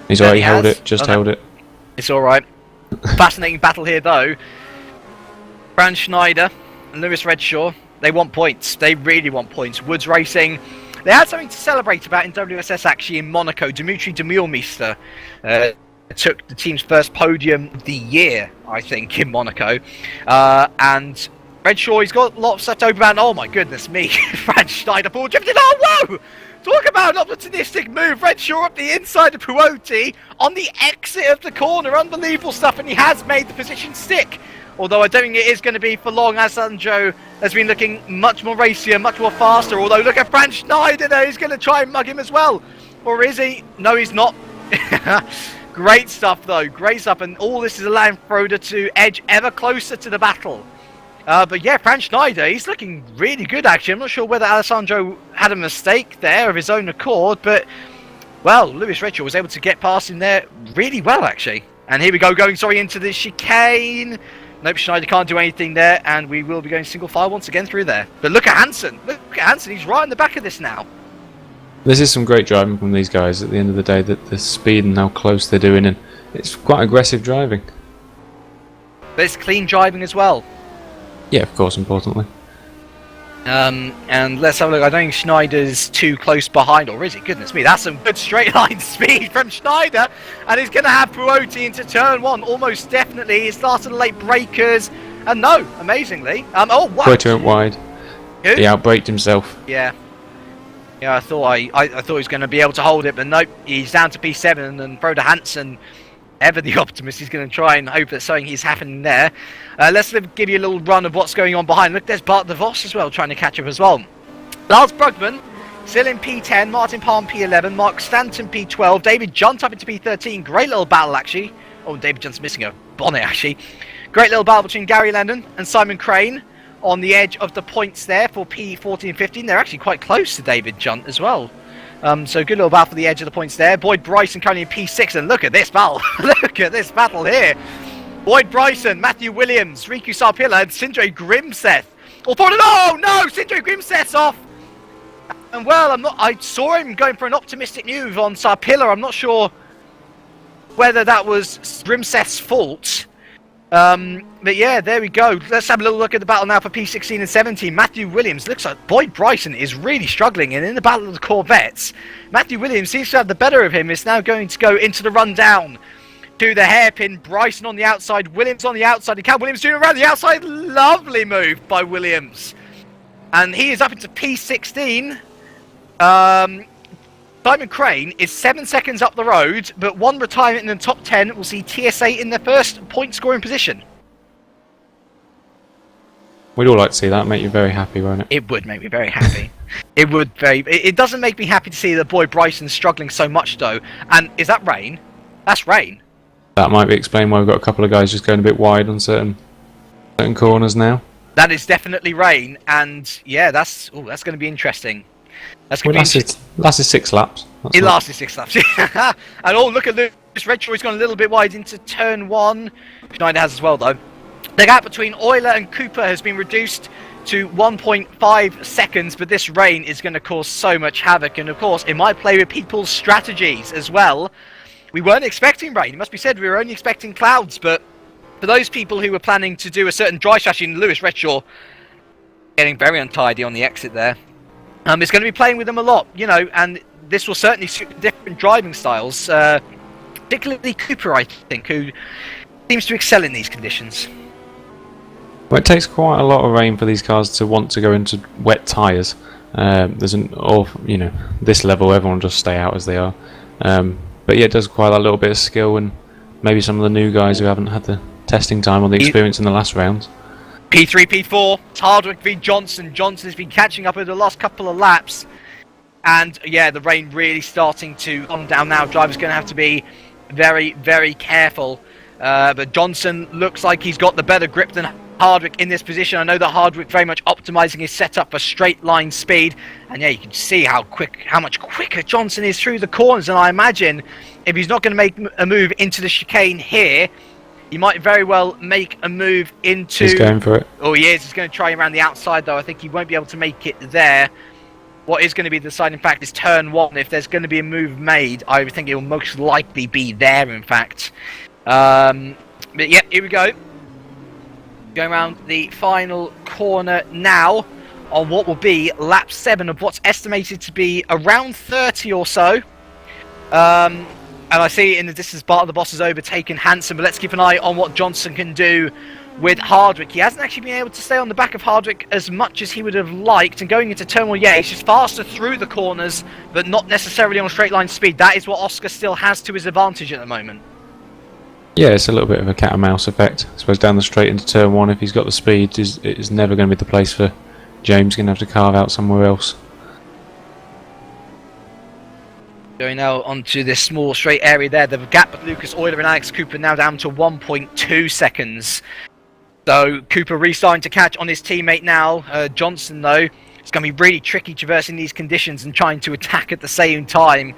He's already held it, held it. It's alright. Fascinating battle here though. Franz Schneider and Lewis Redshaw, they want points. They really want points. Woods Racing, they had something to celebrate about in WSS actually in Monaco. Dimitri Demurmeister took the team's first podium of the year, I think, in Monaco. And Redshaw, he's got lots left over, and oh my goodness me, Franz Schneider ball drifted. Oh whoa! Talk about an opportunistic move. Redshaw up the inside of Puotti on the exit of the corner. Unbelievable stuff, and he has made the position stick. Although I don't think it is going to be for long. Alessandro has been looking much more racier, much more faster. Although look at Franz Schneider there. He's going to try and mug him as well. Or is he? No, he's not. Great stuff, though. Great stuff. And all this is allowing Frode to edge ever closer to the battle. But yeah, Franz Schneider, he's looking really good, actually. I'm not sure whether Alessandro had a mistake there of his own accord. But, well, Lewis Redshaw was able to get past him there really well, actually. And here we go, going, into the chicane. Nope, Schneider can't do anything there, and we will be going single file once again through there. But look at Hansen. Look at Hansen. He's right in the back of this now. This is some great driving from these guys at the end of the day, that the speed and how close they're doing, and it's quite aggressive driving. But it's clean driving as well. Yeah, of course, importantly. And let's have a look. I don't think Schneider's too close behind, or is he? Goodness me, that's some good straight line speed from Schneider. And he's going to have priority into turn 1, almost definitely. He started the late breakers. And no, amazingly. Oh, what? Twitter went wide. Who? He outbraked himself. Yeah. Yeah, I thought he was going to be able to hold it, but nope. He's down to P7, and Frode Hansen, ever the optimist, he's going to try and hope that something is happening there. Let's give you a little run of what's going on behind. Look, there's Bart de Vos as well, trying to catch up as well. Lars Brugman, still in P10, Martin Palm P11, Mark Stanton P12, David Junt up into P13. Great little battle, actually. Oh, David Junt's missing a bonnet, actually. Great little battle between Gary Landon and Simon Crane on the edge of the points there for P14 and 15. They're actually quite close to David Junt as well. So good little battle for the edge of the points there. Boyd Bryson currently in P6, and look at this battle. Look at this battle here. Boyd Bryson, Matthew Williams, Riku Sarpilla, and Sindre Grimseth. Oh no! Sindre Grimseth's off! And well, I saw him going for an optimistic move on Sarpilla. I'm not sure whether that was Grimseth's fault. But yeah, there we go. Let's have a little look at the battle now for P16 and 17. Matthew Williams looks like Boyd Bryson is really struggling, and in the battle of the Corvettes, Matthew Williams seems to have the better of him. Is now going to go into the rundown to the hairpin. Bryson on the outside, Williams on the outside, and Cal Williams doing around the outside. Lovely move by Williams, and he is up into P16. Simon Crane is 7 seconds up the road, but one retirement in the top 10 will see TSA in the first point scoring position. We'd all like to see that. Make you very happy, won't it? It would make me very happy. It doesn't make me happy to see that Boyd Bryson's struggling so much, though. And is that rain? That's rain. That might be explained why we've got a couple of guys just going a bit wide on certain corners now. That is definitely rain, and yeah, that's going to be interesting. That's going to be lasted 6 laps. It lasted 6 laps. And oh, look at Lewis Redshaw. He's gone a little bit wide into turn 1. Schneider has as well, though. The gap between Euler and Cooper has been reduced to 1.5 seconds, but this rain is going to cause so much havoc, and of course it might play with people's strategies as well. We weren't expecting rain, it must be said. We were only expecting clouds, but for those people who were planning to do a certain dry strategy, and Lewis Redshaw getting very untidy on the exit there, it's going to be playing with them a lot, you know, and this will certainly suit different driving styles, particularly Cooper, I think, who seems to excel in these conditions. Well, it takes quite a lot of rain for these cars to want to go into wet tyres. There's this level, everyone just stay out as they are. But yeah, it does require that little bit of skill, and maybe some of the new guys who haven't had the testing time or the experience in the last rounds. P3, P4, it's Hardwick v Johnson. Johnson has been catching up over the last couple of laps. And yeah, the rain really starting to come down now. Drivers going to have to be very, very careful. But Johnson looks like he's got the better grip than Hardwick in this position. I know that Hardwick very much optimizing his setup for straight line speed, and yeah, you can see how much quicker Johnson is through the corners. And I imagine if he's not going to make a move into the chicane here, he might very well make a move into... He's going for it. Oh, he is. He's going to try around the outside, though. I think he won't be able to make it there. What is going to be the deciding fact is turn 1. If there's going to be a move made, I would think it will most likely be there, in fact. But yeah, here we go. Going around the final corner now on what will be lap 7 of what's estimated to be around 30 or so. And I see in the distance Bart of the Boss has overtaken Hansen, but let's keep an eye on what Johnson can do with Hardwick. He hasn't actually been able to stay on the back of Hardwick as much as he would have liked, and going into turn 1, yeah, he's just faster through the corners, but not necessarily on straight line speed. That is what Oscar still has to his advantage at the moment. Yeah, it's a little bit of a cat and mouse effect. I suppose down the straight into turn 1, if he's got the speed, it's never going to be the place for James. Going to have to carve out somewhere else. Going now onto this small straight area there. The gap with Lucas Euler and Alex Cooper now down to 1.2 seconds. So Cooper restarting to catch on his teammate now. Johnson, though, it's going to be really tricky traversing these conditions and trying to attack at the same time.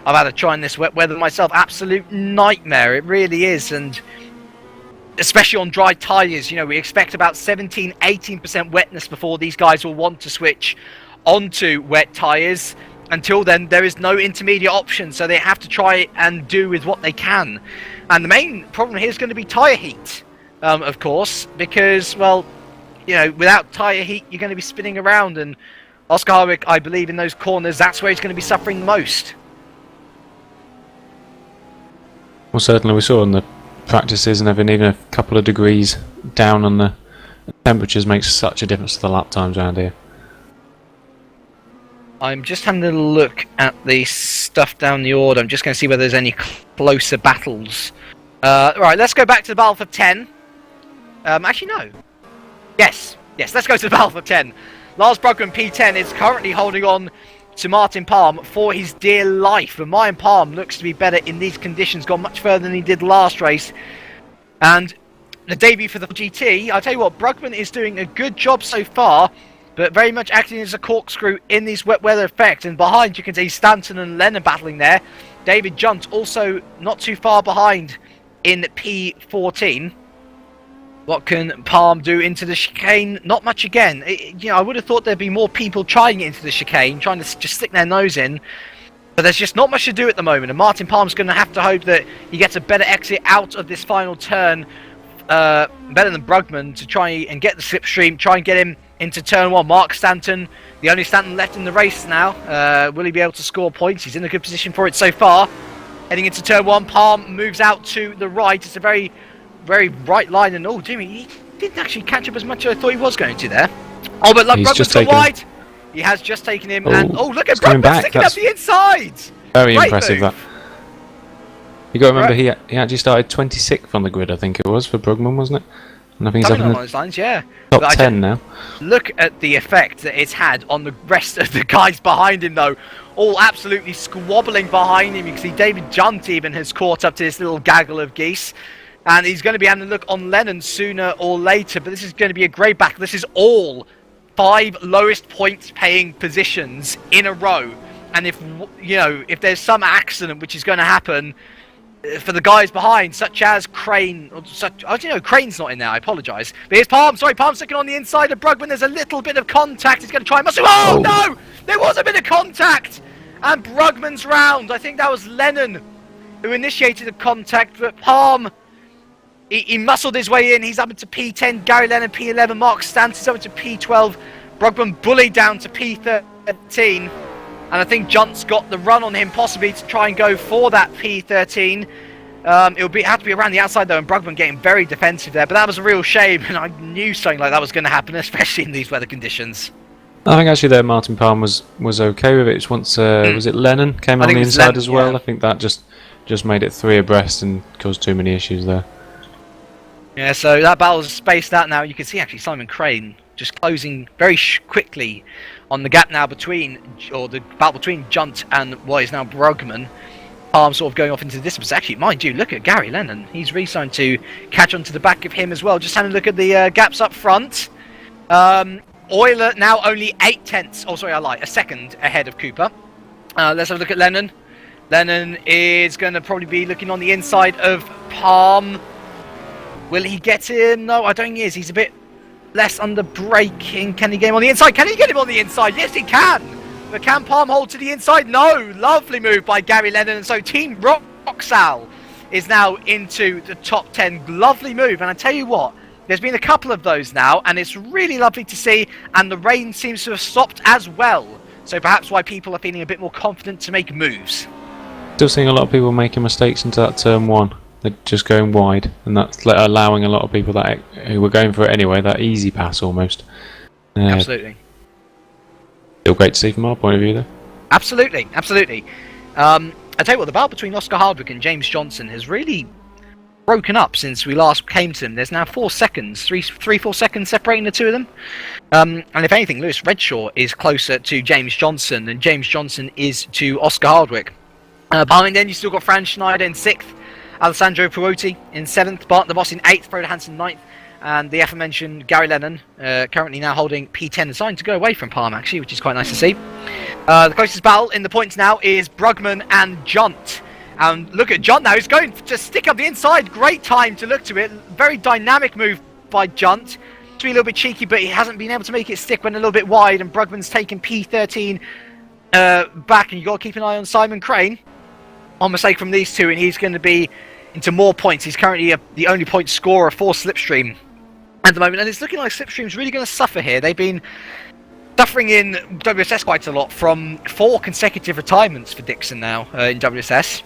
I've had to try in this wet weather myself. Absolute nightmare. It really is. And especially on dry tyres. You know, we expect about 17-18% wetness before these guys will want to switch onto wet tyres. Until then, there is no intermediate option, so they have to try and do with what they can. And the main problem here is going to be tyre heat, of course, because, well, you know, without tyre heat, you're going to be spinning around, and Oscar Harwick, I believe, in those corners, that's where he's going to be suffering the most. Well, certainly we saw in the practices and everything, even a couple of degrees down on the temperatures makes such a difference to the lap times around here. I'm just having a look at the stuff down the order. I'm just going to see whether there's any closer battles. Right, let's go back to the battle for 10. Actually, no. Yes, let's go to the battle for 10. Lars Brugman, P10, is currently holding on to Martin Palm for his dear life. But Martin Palm looks to be better in these conditions, gone much further than he did last race. And the debut for the GT, I'll tell you what, Brugman is doing a good job so far, but very much acting as a corkscrew in these wet weather effects. And behind, you can see Stanton and Lennon battling there. David Junt also not too far behind in P14. What can Palm do into the chicane? Not much again. You know, I would have thought there'd be more people trying it into the chicane, trying to just stick their nose in. But there's just not much to do at the moment. And Martin Palm's going to have to hope that he gets a better exit out of this final turn. Better than Brugman to try and get the slipstream, try and get him into turn 1. Mark Stanton, the only Stanton left in the race now. Will he be able to score points? He's in a good position for it so far. Heading into turn 1, Palm moves out to the right. It's a very, very right line. And oh, Jimmy, he didn't actually catch up as much as I thought he was going to there. Oh, but look, Brugman's gone wide. He has just taken him. And oh, look at Brugman sticking up the inside. Very impressive, that. You got to remember, he actually started 26th on the grid, I think it was, for Brugman, wasn't it? And I think he's up in those lines, yeah. Top 10 now. Look at the effect that it's had on the rest of the guys behind him, though. All absolutely squabbling behind him. You can see David Junt even has caught up to this little gaggle of geese. And he's going to be having a look on Lennon sooner or later. But this is going to be a great battle. This is all 5 lowest points paying positions in a row. And if, you know, if there's some accident which is going to happen for the guys behind, such as Crane, or such, oh, you know, Crane's not in there, I apologise. But here's Palm, Palm's sticking on the inside of Brugman. There's a little bit of contact. He's going to try and muscle. Oh, no! There was a bit of contact! And Brugman's round. I think that was Lennon who initiated the contact, but Palm, he muscled his way in. He's up into P10, Gary Lennon P11, Mark Stanton's up into P12. Brugman bullied down to P13. And I think Junt's got the run on him, possibly to try and go for that P13. It'll have to be around the outside, though, and Brugman getting very defensive there. But that was a real shame, and I knew something like that was going to happen, especially in these weather conditions. I think actually there Martin Palm was okay with it. It's once, was it Lennon came on the inside Lennon, as well? Yeah. I think that just made it 3 abreast and caused too many issues there. Yeah, so that battle's spaced out now. You can see actually Simon Crane just closing very quickly on the gap now between, or the battle between Junt and what is now Brugman. Palm sort of going off into the distance. Actually, mind you, look at Gary Lennon. He's really starting to catch onto the back of him as well. Just having a look at the gaps up front. Euler now only 8 tenths. Oh, sorry, I lied. A second ahead of Cooper. Let's have a look at Lennon. Lennon is going to probably be looking on the inside of Palm. Will he get him? No, I don't think he is. He's a bit less under braking. Can he get him on the inside? Can he get him on the inside? Yes, he can. But can Palm hold to the inside? No. Lovely move by Gary Lennon. And so Team Roxal is now into the top 10. Lovely move. And I tell you what, there's been a couple of those now, and it's really lovely to see. And the rain seems to have stopped as well. So perhaps why people are feeling a bit more confident to make moves. Still seeing a lot of people making mistakes into that turn 1. They're just going wide, and that's allowing a lot of people that who were going for it anyway, that easy pass almost. Absolutely. Still great to see from our point of view, though. Absolutely, absolutely. I tell you what, the battle between Oscar Hardwick and James Johnson has really broken up since we last came to them. There's now 4 seconds, 4 seconds separating the two of them. And if anything, Lewis Redshaw is closer to James Johnson than James Johnson is to Oscar Hardwick. Behind then, you still got Franz Schneider in 6th. Alessandro Puotti in 7th, Bart the Boss in 8th, Frodo Hansen 9th, and the aforementioned Gary Lennon currently now holding P10, deciding to go away from Palm actually, which is quite nice to see. The closest battle in the points now is Brugman and Junt. And look at Junt now, he's going to stick up the inside. Great time to look to it. Very dynamic move by Junt. To be a little bit cheeky, but he hasn't been able to make it stick when a little bit wide, and Brugman's taken P13 back, and you've got to keep an eye on Simon Crane. On mistake from these two, and he's going to be into more points. He's currently the only point scorer for Slipstream at the moment, and it's looking like Slipstream's really going to suffer here. They've been suffering in WSS quite a lot from 4 consecutive retirements for Dixon now in WSS.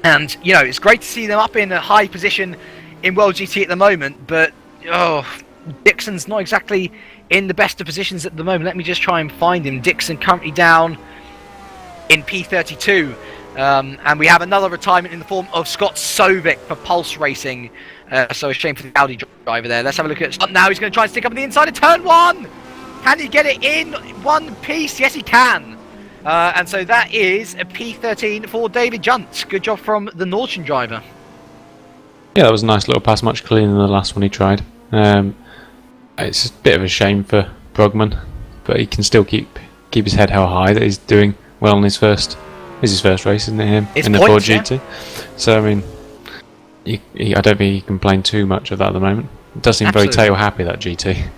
And, you know, it's great to see them up in a high position in World GT at the moment, but, Dixon's not exactly in the best of positions at the moment. Let me just try and find him. Dixon currently down in P32. And we have another retirement in the form of Scott Sovic for Pulse Racing. So a shame for the Audi driver there. Let's have a look at now. He's going to try and stick up on the inside of turn 1. Can he get it in one piece? Yes, he can. And so that is a P13 for David Junt. Good job from the Norton driver. Yeah, that was a nice little pass, much cleaner than the last one he tried. It's a bit of a shame for Brugman, but he can still keep his head held high. That he's doing well in his first. It's his first race, isn't it? Him in the Ford GT. So I mean, I don't think he can complain too much of that at the moment. It does seem very tail happy, that GT.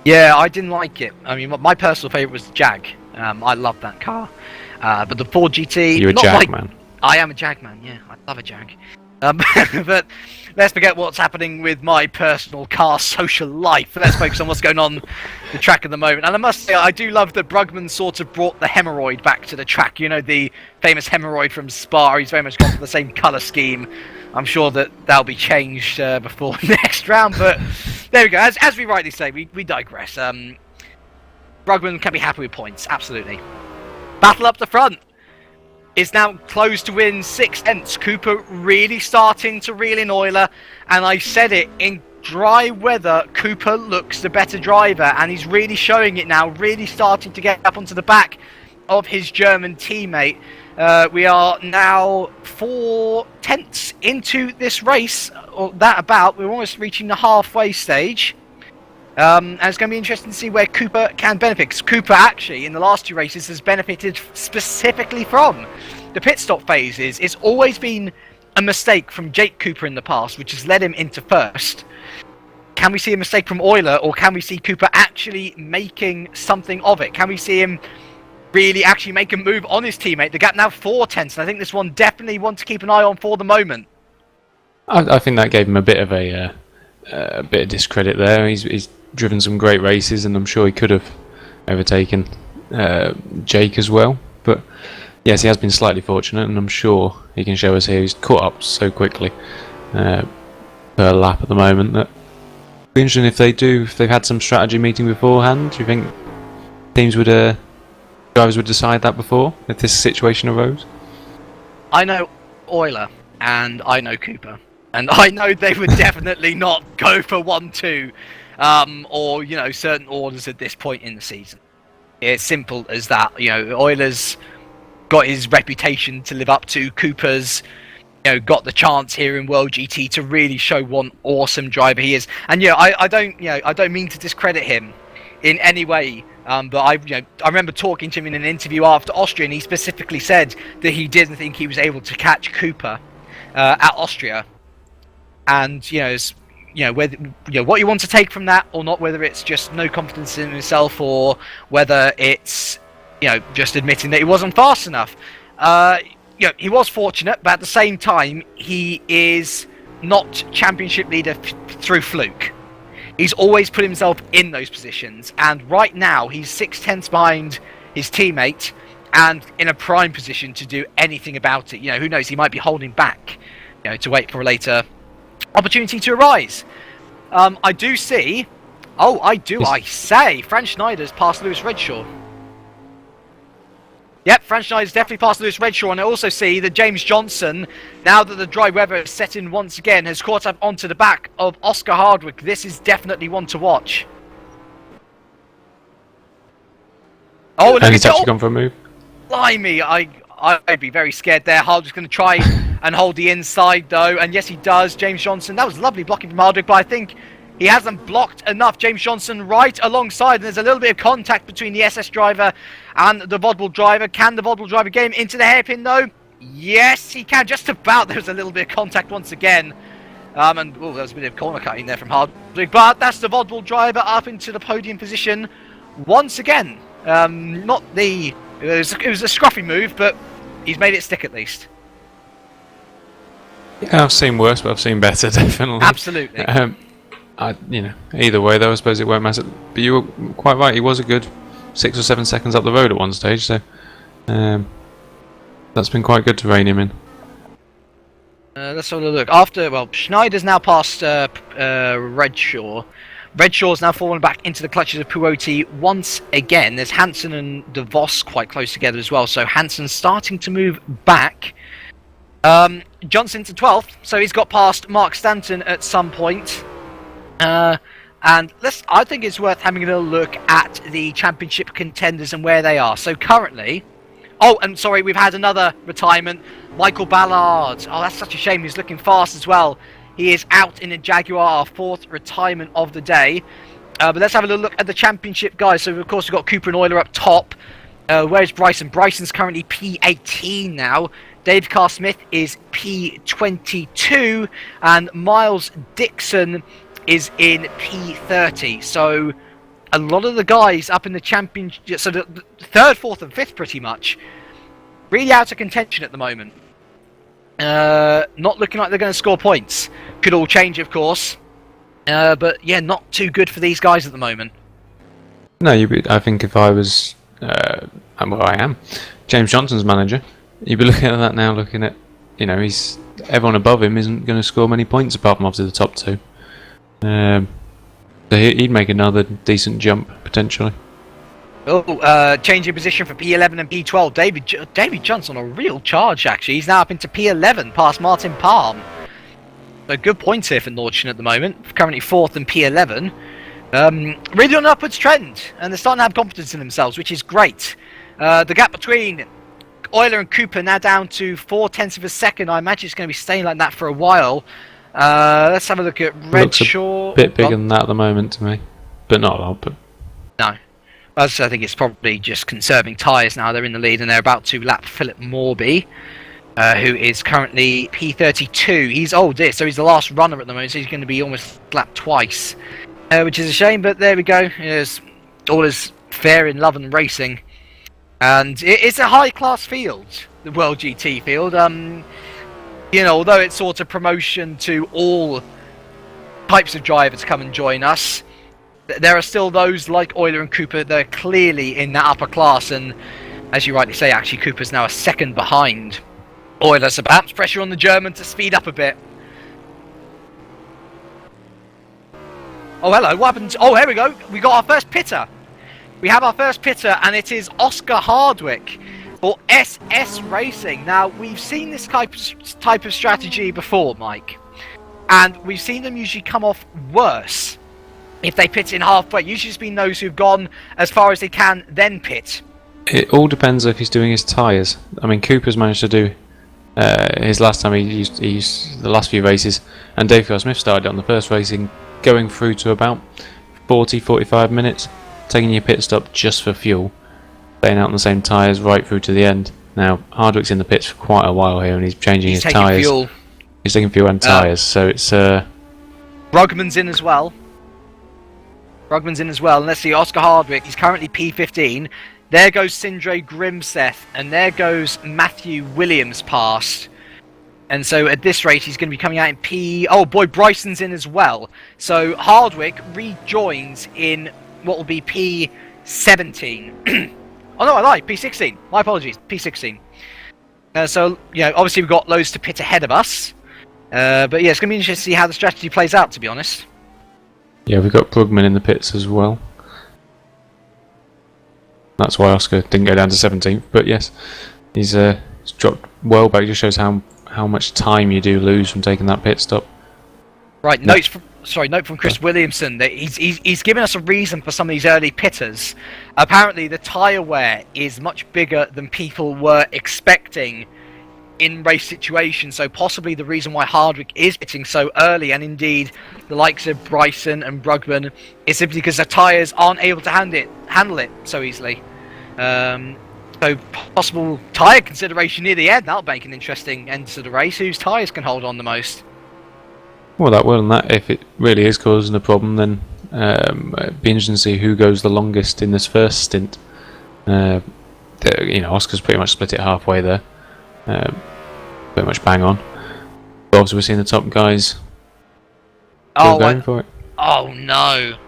Yeah, I didn't like it. I mean, my personal favourite was the Jag. I love that car. But the Ford GT... You're a Jag man. I am a Jag man, yeah. I love a Jag. But let's forget what's happening with my personal car social life. Let's focus on what's going on the track at the moment. And I must say, I do love that Brugman sort of brought the hemorrhoid back to the track. You know, the famous hemorrhoid from Spa. He's very much gone for the same colour scheme. I'm sure that that'll be changed before next round. But there we go. As we rightly say, we digress. Brugman can be happy with points, absolutely. Battle up the front is now close to win 6/10. Cooper really starting to reel in Euler, and I said it, in dry weather Cooper looks the better driver, and he's really showing it now, really starting to get up onto the back of his German teammate. We are now 4/10 into this race, or that about. We're almost reaching the halfway stage. And it's going to be interesting to see where Cooper can benefit, because Cooper actually in the last 2 races has benefited specifically from the pit stop phases. It's always been a mistake from Jake Cooper in the past, which has led him into first. Can we see a mistake from Euler, or can we see Cooper actually making something of it? Can we see him really actually make a move on his teammate? The gap now 4/10, and I think this one definitely one to keep an eye on for the moment. I think that gave him a bit of discredit there. He's driven some great races, and I'm sure he could have overtaken Jake as well. But yes, he has been slightly fortunate, and I'm sure he can show us here. He's caught up so quickly per lap at the moment. That it'd be interesting if they've had some strategy meeting beforehand. Do you think drivers would decide that before, if this situation arose? I know Euler and I know Cooper, and I know they would definitely not go for 1-2. Or, you know, certain orders at this point in the season. It's simple as that. You know, Euler's got his reputation to live up to. Cooper's, you know, got the chance here in World GT to really show what an awesome driver he is. And yeah, I don't mean to discredit him in any way. But I remember talking to him in an interview after Austria, and he specifically said that he didn't think he was able to catch Cooper at Austria. And whether what you want to take from that or not, whether it's just no confidence in himself, or whether it's just admitting that he wasn't fast enough. He was fortunate, but at the same time, he is not championship leader through fluke. He's always put himself in those positions, and right now he's 6/10 behind his teammate and in a prime position to do anything about it. Who knows? He might be holding back, to wait for a later opportunity to arise. I do see. I say, Franz Schneider's past Lewis Redshaw. Yep, Franz Schneider's definitely past Lewis Redshaw, and I also see that James Johnson, now that the dry weather is set in once again, has caught up onto the back of Oscar Hardwick. This is definitely one to watch. Oh, look and at he's actually gone for a move. Blimey, I'd be very scared there. Hardwick's going to try and hold the inside though, and yes he does. James Johnson, that was lovely blocking from Hardwick, but I think he hasn't blocked enough. James Johnson right alongside, and there's a little bit of contact between the SS driver and the Vodbull driver. Can the Vodbull driver get him into the hairpin though? Yes, he can. Just about. There was a little bit of contact once again. And there was a bit of corner cutting there from Hardwick. But that's the Vodball driver up into the podium position once again. Not the... It was a scruffy move, but he's made it stick at least. Yeah, I've seen worse, but I've seen better, definitely. Absolutely. Either way, though, I suppose it won't matter. But you were quite right. He was a good 6 or 7 seconds up the road at one stage, so that's been quite good to rein him in. Let's have a look. After, Schneider's now past Redshaw. Redshaw's now fallen back into the clutches of Puoti once again. There's Hansen and De Vos quite close together as well, so Hansen's starting to move back. Johnson to 12th, so he's got past Mark Stanton at some point. And I think it's worth having a little look at the championship contenders and where they are. So currently... Oh, and sorry, we've had another retirement. Michael Ballard. Oh, that's such a shame. He's looking fast as well. He is out in a Jaguar, our 4th retirement of the day. But let's have a little look at the championship guys. So, of course, we've got Cooper and Euler up top. Where's Bryson? Bryson's currently P18 now. Dave Carr-Smith is P22. And Miles Dixon is in P30. So a lot of the guys up in the championship, so the 3rd, 4th and 5th pretty much, really out of contention at the moment. Not looking like they're going to score points. Could all change, of course. But yeah, not too good for these guys at the moment. No, I think if I was, I am, James Johnson's manager, you'd be looking at that now, looking at, everyone above him isn't going to score many points apart from obviously the top 2. So he'd make another decent jump, potentially. Oh, changing position for P11 and P12. David Johnson on a real charge, actually. He's now up into P11, past Martin Palm. So good points here for Nordchen at the moment. Currently 4th and P11. Really on an upwards trend, and they're starting to have confidence in themselves, which is great. The gap between Euler and Cooper now down to 0.4 of a second. I imagine it's going to be staying like that for a while. Let's have a look at Redshaw. A bit bigger than that at the moment to me, but not a lot. But no, I think it's probably just conserving tyres now. They're in the lead and they're about to lap Philip Morby, who is currently P32. He's dear, so he's the last runner at the moment, so he's going to be almost lapped twice, which is a shame. But there we go. All is fair in love and racing, and it's a high-class field, the World GT field. Although it's sort of promotion to all types of drivers to come and join us, there are still those like Euler and Cooper that are clearly in that upper class, and as you rightly say, actually Cooper's now a second behind Euler, so perhaps pressure on the German to speed up a bit. Oh, hello, what happened? Oh, here we go, we got our first pitter. We have our first pitter, and it is Oscar Hardwick for SS Racing. Now, we've seen this type of strategy before, Mike, and we've seen them usually come off worse if they pit in halfway. Usually it's been those who've gone as far as they can, then pit. It all depends if he's doing his tyres. I mean, Cooper's managed to do his last time he used the last few races, and Dave Carr-Smith started on the first racing, going through to about 40-45 minutes, taking your pit stop just for fuel, staying out on the same tyres right through to the end. Now, Hardwick's in the pits for quite a while here, and he's changing his tyres. He's taking fuel and tyres, so it's... Brugman's in as well. And let's see, Oscar Hardwick, he's currently P15. There goes Sindre Grimseth, and there goes Matthew Williams past. And so at this rate, he's going to be coming out in P... Oh boy, Bryson's in as well. So Hardwick rejoins in what will be P17. Oh no, I lied, P16. My apologies, P16. So, obviously we've got loads to pit ahead of us. But yeah, it's going to be interesting to see how the strategy plays out, to be honest. Yeah, we've got Brugman in the pits as well. That's why Oscar didn't go down to 17th, but yes, he's dropped well back. It just shows how much time you do lose from taking that pit stop. Right, note from Chris Williamson that he's given us a reason for some of these early pitters. Apparently the tyre wear is much bigger than people were expecting in race situations, so possibly the reason why Hardwick is pitting so early, and indeed the likes of Bryson and Brugman, is simply because their tyres aren't able to handle it so easily. So possible tyre consideration near the end. That'll make an interesting end to the race. Whose tyres can hold on the most? Well, that will, and that if it really is causing a problem, then it'd be interesting to see who goes the longest in this first stint. Oscar's pretty much split it halfway there, pretty much bang on. But obviously, we're seeing the top guys still going for it. Oh no!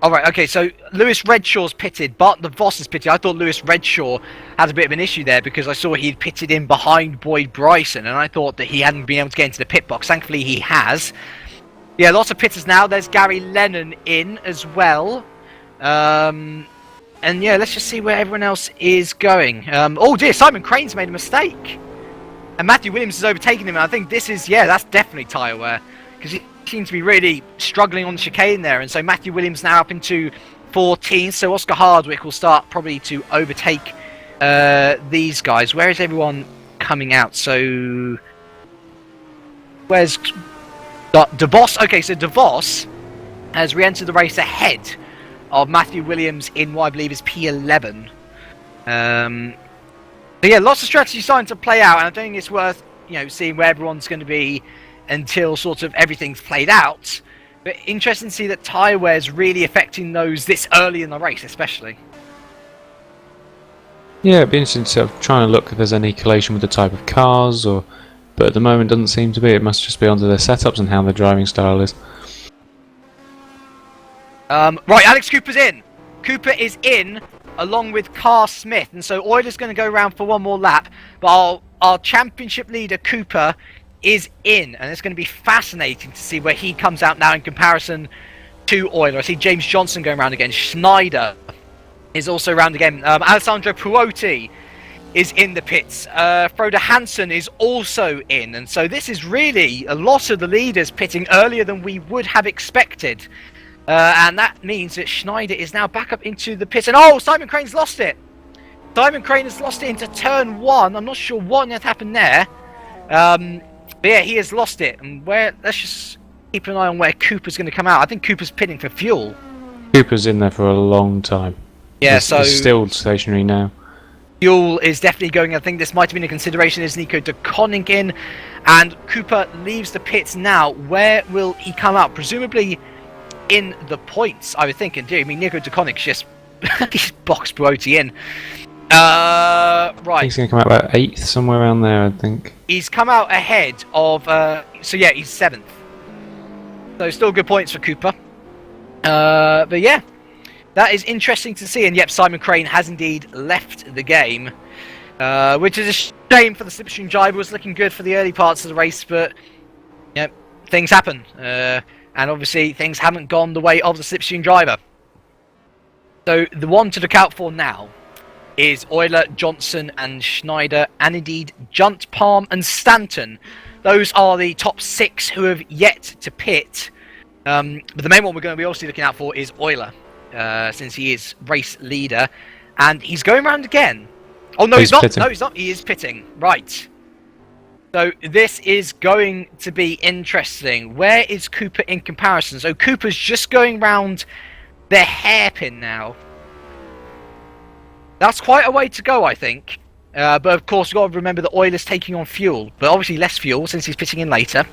Alright, okay, so Lewis Redshaw's pitted, Bart the Vos is pitted. I thought Lewis Redshaw had a bit of an issue there because I saw he'd pitted in behind Boyd Bryson, and I thought that he hadn't been able to get into the pit box. Thankfully, he has. Yeah, lots of pitters now. There's Gary Lennon in as well. And yeah, let's just see where everyone else is going. Oh dear, Simon Crane's made a mistake. And Matthew Williams has overtaken him, and I think this is, yeah, that's definitely tyre wear. Because he seems to be really struggling on the chicane there, and so Matthew Williams now up into 14th, so Oscar Hardwick will start probably to overtake these guys. Where is everyone coming out? So where's De Vos? Okay, so De Vos has re-entered the race ahead of Matthew Williams in what I believe is P11. But yeah, lots of strategy starting to play out, and I think it's worth seeing where everyone's going to be until sort of everything's played out. But interesting to see that tyre wear is really affecting those this early in the race, especially. Yeah, it'd be interesting to sort of try and look if there's any collation with the type of cars, but at the moment doesn't seem to be. It must just be onto their setups and how their driving style is. Right, Alex Cooper's in. Cooper is in along with Carr Smith, and so Euler's going to go around for one more lap, but our championship leader Cooper is in, and it's going to be fascinating to see where he comes out now in comparison to Euler. I see James Johnson going around again. Schneider is also around again. Alessandro Puotti is in the pits. Frode Hansen is also in, and so this is really a lot of the leaders pitting earlier than we would have expected. And that means that Schneider is now back up into the pits, and oh, Simon Crane's lost it. Simon Crane has lost it into turn 1. I'm not sure what had happened there. But yeah, he has lost it, and let's just keep an eye on where Cooper's going to come out. I think Cooper's pitting for fuel. Cooper's in there for a long time. Yeah, It's still stationary now. Fuel is definitely going. I think this might have been a consideration. Is Nico de Koning in, and Cooper leaves the pits now. Where will he come out? Presumably in the points, I would think. And I mean, Nico de Koning's just he's boxed Puotti in. Right. He's going to come out about 8th, somewhere around there, I think. He's come out ahead of, so yeah, he's 7th. So still good points for Cooper. But yeah, that is interesting to see. And yep, Simon Crane has indeed left the game, which is a shame for the slipstream driver. Was looking good for the early parts of the race, but yeah, things happen. And obviously things haven't gone the way of the slipstream driver. So the one to look out for now is Euler, Johnson and Schneider, and indeed Junt, Palm and Stanton. Those are the top 6 who have yet to pit. But the main one we're going to be obviously looking out for is Euler, since he is race leader. And he's going around again. Oh no, he's not. Pitting. No, he's not. He is pitting. Right. So this is going to be interesting. Where is Cooper in comparison? So Cooper's just going round the hairpin now. That's quite a way to go, I think. But of course, we've got to remember that Euler's taking on fuel. But obviously less fuel since he's pitting in later.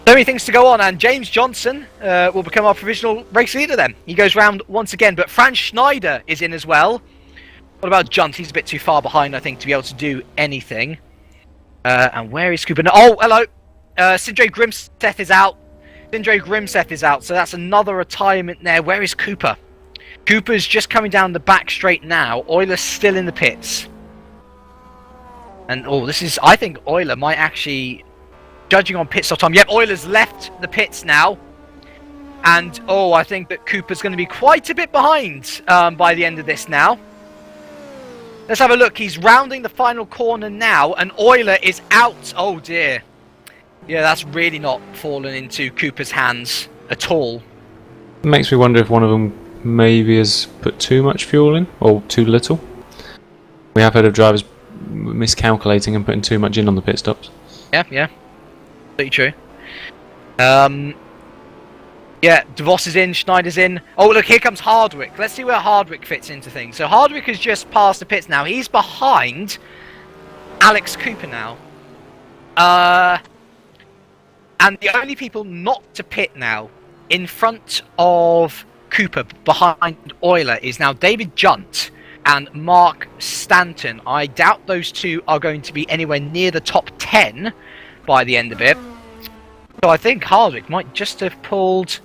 So many things to go on. And James Johnson will become our provisional race leader then. He goes round once again. But Franz Schneider is in as well. What about Junt? He's a bit too far behind, I think, to be able to do anything. And where is Cooper? Oh, hello. Sindre Grimseth is out. Sindre Grimseth is out. So that's another retirement there. Where is Cooper? Cooper's just coming down the back straight now. Euler's still in the pits. And, oh, this is... I think Euler might actually... Judging on pit stop time... Yep, Euler's left the pits now. And, oh, I think that Cooper's going to be quite a bit behind by the end of this now. Let's have a look. He's rounding the final corner now. And Euler is out. Oh, dear. Yeah, that's really not fallen into Cooper's hands at all. It makes me wonder if one of them maybe has put too much fuel in, or too little. We have heard of drivers miscalculating and putting too much in on the pit stops. Yeah, pretty true. Yeah, DeVos is in, Schneider's in. Oh, look, here comes Hardwick. Let's see where Hardwick fits into things. So Hardwick has just passed the pits now. He's behind Alex Cooper now. And the only people not to pit now in front of Cooper behind Euler is now David Junt and Mark Stanton. I doubt those two are going to be anywhere near the top 10 by the end of it. So I think Hardwick might just have pulled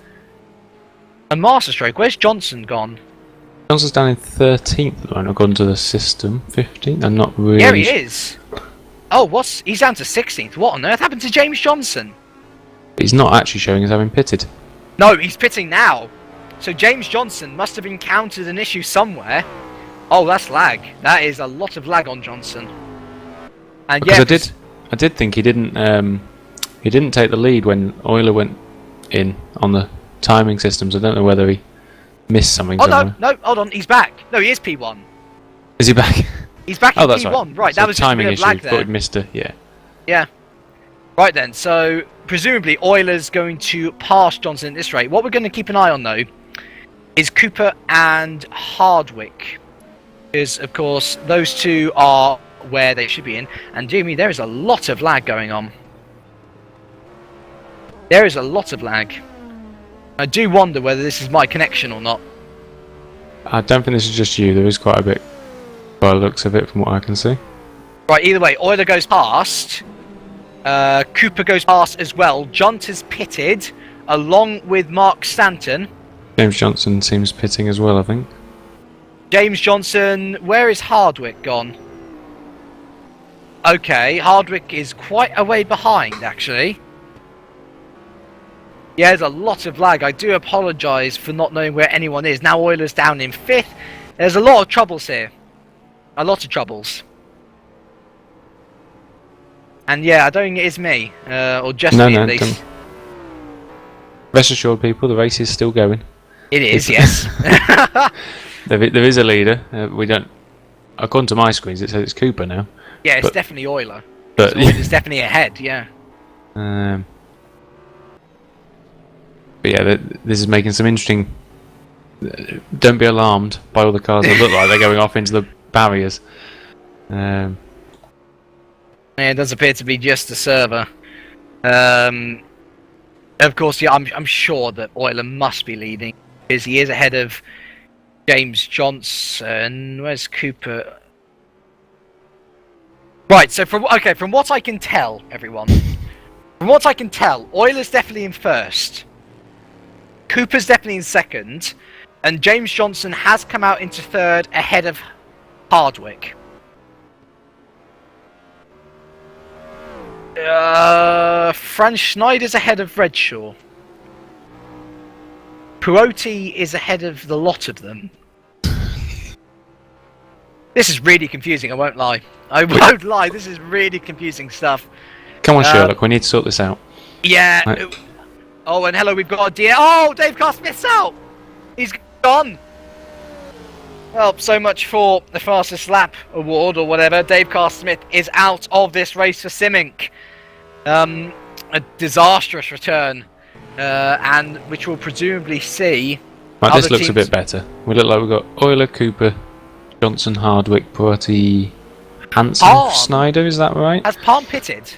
a masterstroke. Where's Johnson gone? Johnson's down in 13th at the moment. I've gone to the system. 15th? I'm not really... Yeah, he is. Oh, he's down to 16th. What on earth happened to James Johnson? He's not actually showing as having pitted. No, he's pitting now. So James Johnson must have encountered an issue somewhere. Oh, that's lag. That is a lot of lag on Johnson. And because yeah, I did think he didn't take the lead when Euler went in on the timing systems. I don't know whether he missed something. Oh somewhere. no, hold on, he's back. No, he is P1. Is he back? He's back in that's P1. Right, so that was timing just a bit of issue. lag Thought there. he'd missed it. Yeah. Yeah. Right then, so presumably Euler's going to pass Johnson at this rate. What we're going to keep an eye on though is Cooper and Hardwick, because of course those two are where they should be in. And dear me, there is a lot of lag going on. There is a lot of lag. I do wonder whether this is my connection or not. I don't think this is just you. There is quite a bit by the looks of it from what I can see. Right, either way, Euler goes past. Cooper goes past as well. Junt has pitted along with Mark Stanton. James Johnson seems pitting as well, I think. James Johnson, where is Hardwick gone? Okay, Hardwick is quite a way behind actually. Yeah, there's a lot of lag. I do apologise for not knowing where anyone is. Now Euler's down in 5th. There's a lot of troubles here. A lot of troubles. And yeah, I don't think it is me. Or just me at least. Don't. Rest assured people, the race is still going. It is, yes. There is a leader. We don't... According to my screens, it says it's Cooper now. Yeah, it's definitely Euler. But Euler's definitely ahead, yeah. But yeah, this is making some interesting... Don't be alarmed by all the cars that look like they're going off into the barriers. Yeah, it does appear to be just a server. Of course, yeah, I'm sure that Euler must be leading, because he is ahead of James Johnson. Where's Cooper? Right, so from what I can tell, everyone, from what I can tell, Euler's definitely in 1st. Cooper's definitely in 2nd, and James Johnson has come out into 3rd ahead of Hardwick. Franz Schneider's ahead of Redshaw. Puoti is ahead of the lot of them. This is really confusing, I won't lie. I won't lie, this is really confusing stuff. Come on, Sherlock, we need to sort this out. Yeah. Right. Oh, and hello, we've got a dear. Oh, Dave Carr-Smith's out! He's gone! Well, so much for the fastest lap award or whatever. Dave Carr-Smith is out of this race for Simink. A disastrous return, and which we'll presumably see. Right, this looks a bit better. We look like we've got Euler, Cooper, Johnson, Hardwick, Puati, Hansen, Schneider, is that right? Has Palm pitted?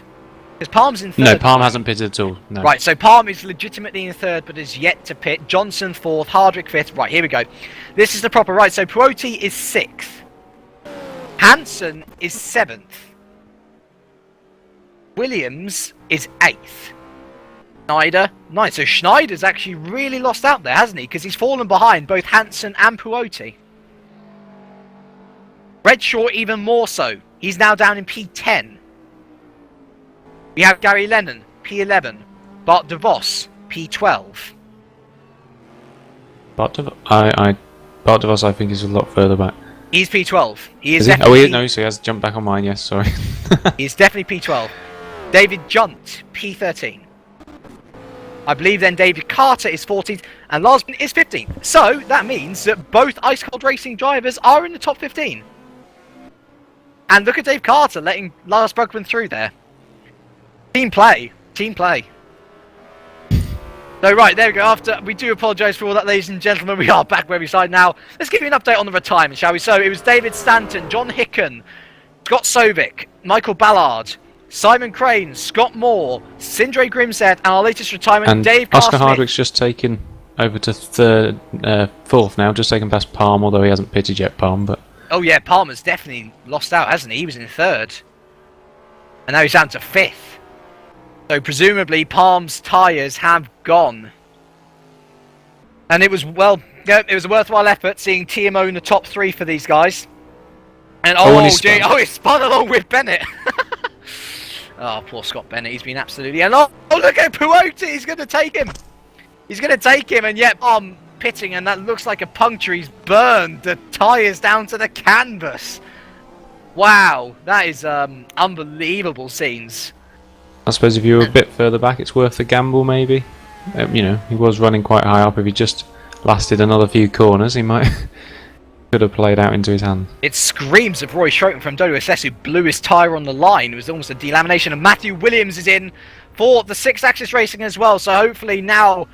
Because Palm's in 3rd. No, Palm hasn't pitted at all. No. Right, so Palm is legitimately in 3rd, but is yet to pit. Johnson 4th, Hardwick 5th. Right, here we go. This is the proper right. So Puoti is 6th. Hansen is 7th. Williams is 8th. Schneider, 9th. So Schneider's actually really lost out there, hasn't he? Because he's fallen behind both Hansen and Puoti. Redshaw even more so. He's now down in P10. We have Gary Lennon, P11. Bart DeVos, P12. Bart DeVos, I think, is a lot further back. He's P12. He is he? definitely... Oh, no, so he has jumped back on mine, yes, sorry. He's definitely P12. David Junt, P13. I believe then David Carter is 14th, and Larsman is 15th. So, that means that both Ice Cold Racing drivers are in the top 15. And look at Dave Carter letting Lars Brugman through there. Team play. Team play. So right, there we go. We do apologise for all that, ladies and gentlemen. We are back where we started now. Let's give you an update on the retirement, shall we? So it was David Stanton, John Hicken, Scott Sovic, Michael Ballard, Simon Crane, Scott Moore, Sindre Grimset, and our latest retirement, And Dave Oscar Carsmith. Hardwick's just taken over to fourth now, just taken past Palm, although he hasn't pitted yet, Palm. But Oh yeah, Palmer's definitely lost out, hasn't he? He was in third. And now he's down to fifth. So presumably Palm's tyres have gone. And it was, well, yeah, it was a worthwhile effort seeing TMO in the top three for these guys. And he spun along with Bennett. Oh, poor Scott Bennett, he's been absolutely... And oh, look at Puoti, he's going to take him. He's going to take him, and yet Palm pitting, and that looks like a puncture. He's burned the tyres down to the canvas. Wow, that is unbelievable scenes. I suppose if you were a bit further back, it's worth the gamble, maybe. You know, he was running quite high up. If he just lasted another few corners, he might could have played out into his hand. It screams of Roy Schroten from WSS, who blew his tyre on the line. It was almost a delamination. And Matthew Williams is in for the 6-axis racing as well. So hopefully now,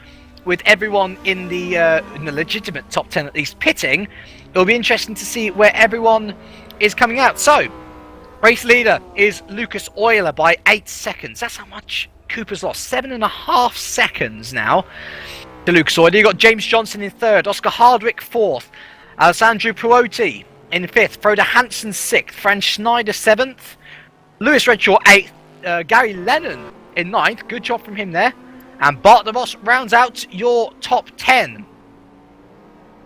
with everyone in the legitimate top 10 at least pitting, it'll be interesting to see where everyone is coming out. So, race leader is Lucas Euler by 8 seconds. That's how much Cooper's lost. 7.5 seconds now to Lucas Euler. You've got James Johnson in third, Oscar Hardwick fourth, Alessandro Puoti in fifth, Frode Hansen sixth, Franz Schneider seventh, Lewis Redshaw eighth, Gary Lennon in ninth. Good job from him there. And Bart de Vos rounds out your top 10.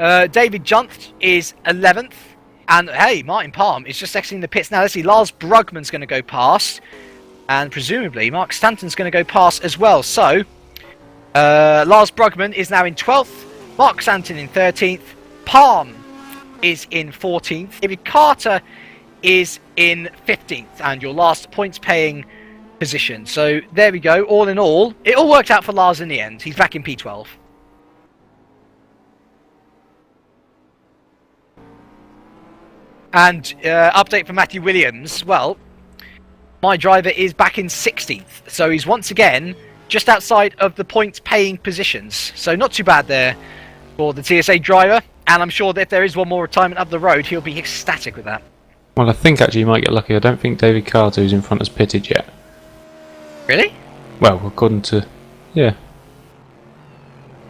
David Junt is 11th. And hey, Martin Palm is just exiting the pits now. Let's see, Lars Brugman's going to go past. And presumably Mark Stanton's going to go past as well. So, Lars Brugman is now in 12th. Mark Stanton in 13th. Palm is in 14th. David Carter is in 15th. And your last points paying position. So there we go. All in all, it all worked out for Lars in the end. He's back in P12. And update for Matthew Williams. Well, my driver is back in 16th. So he's once again just outside of the points paying positions. So not too bad there for the TSA driver. And I'm sure that if there is one more retirement up the road, he'll be ecstatic with that. Well, I think actually you might get lucky. I don't think David Carter, who's in front, has pitted yet. Really? Well, according to... yeah.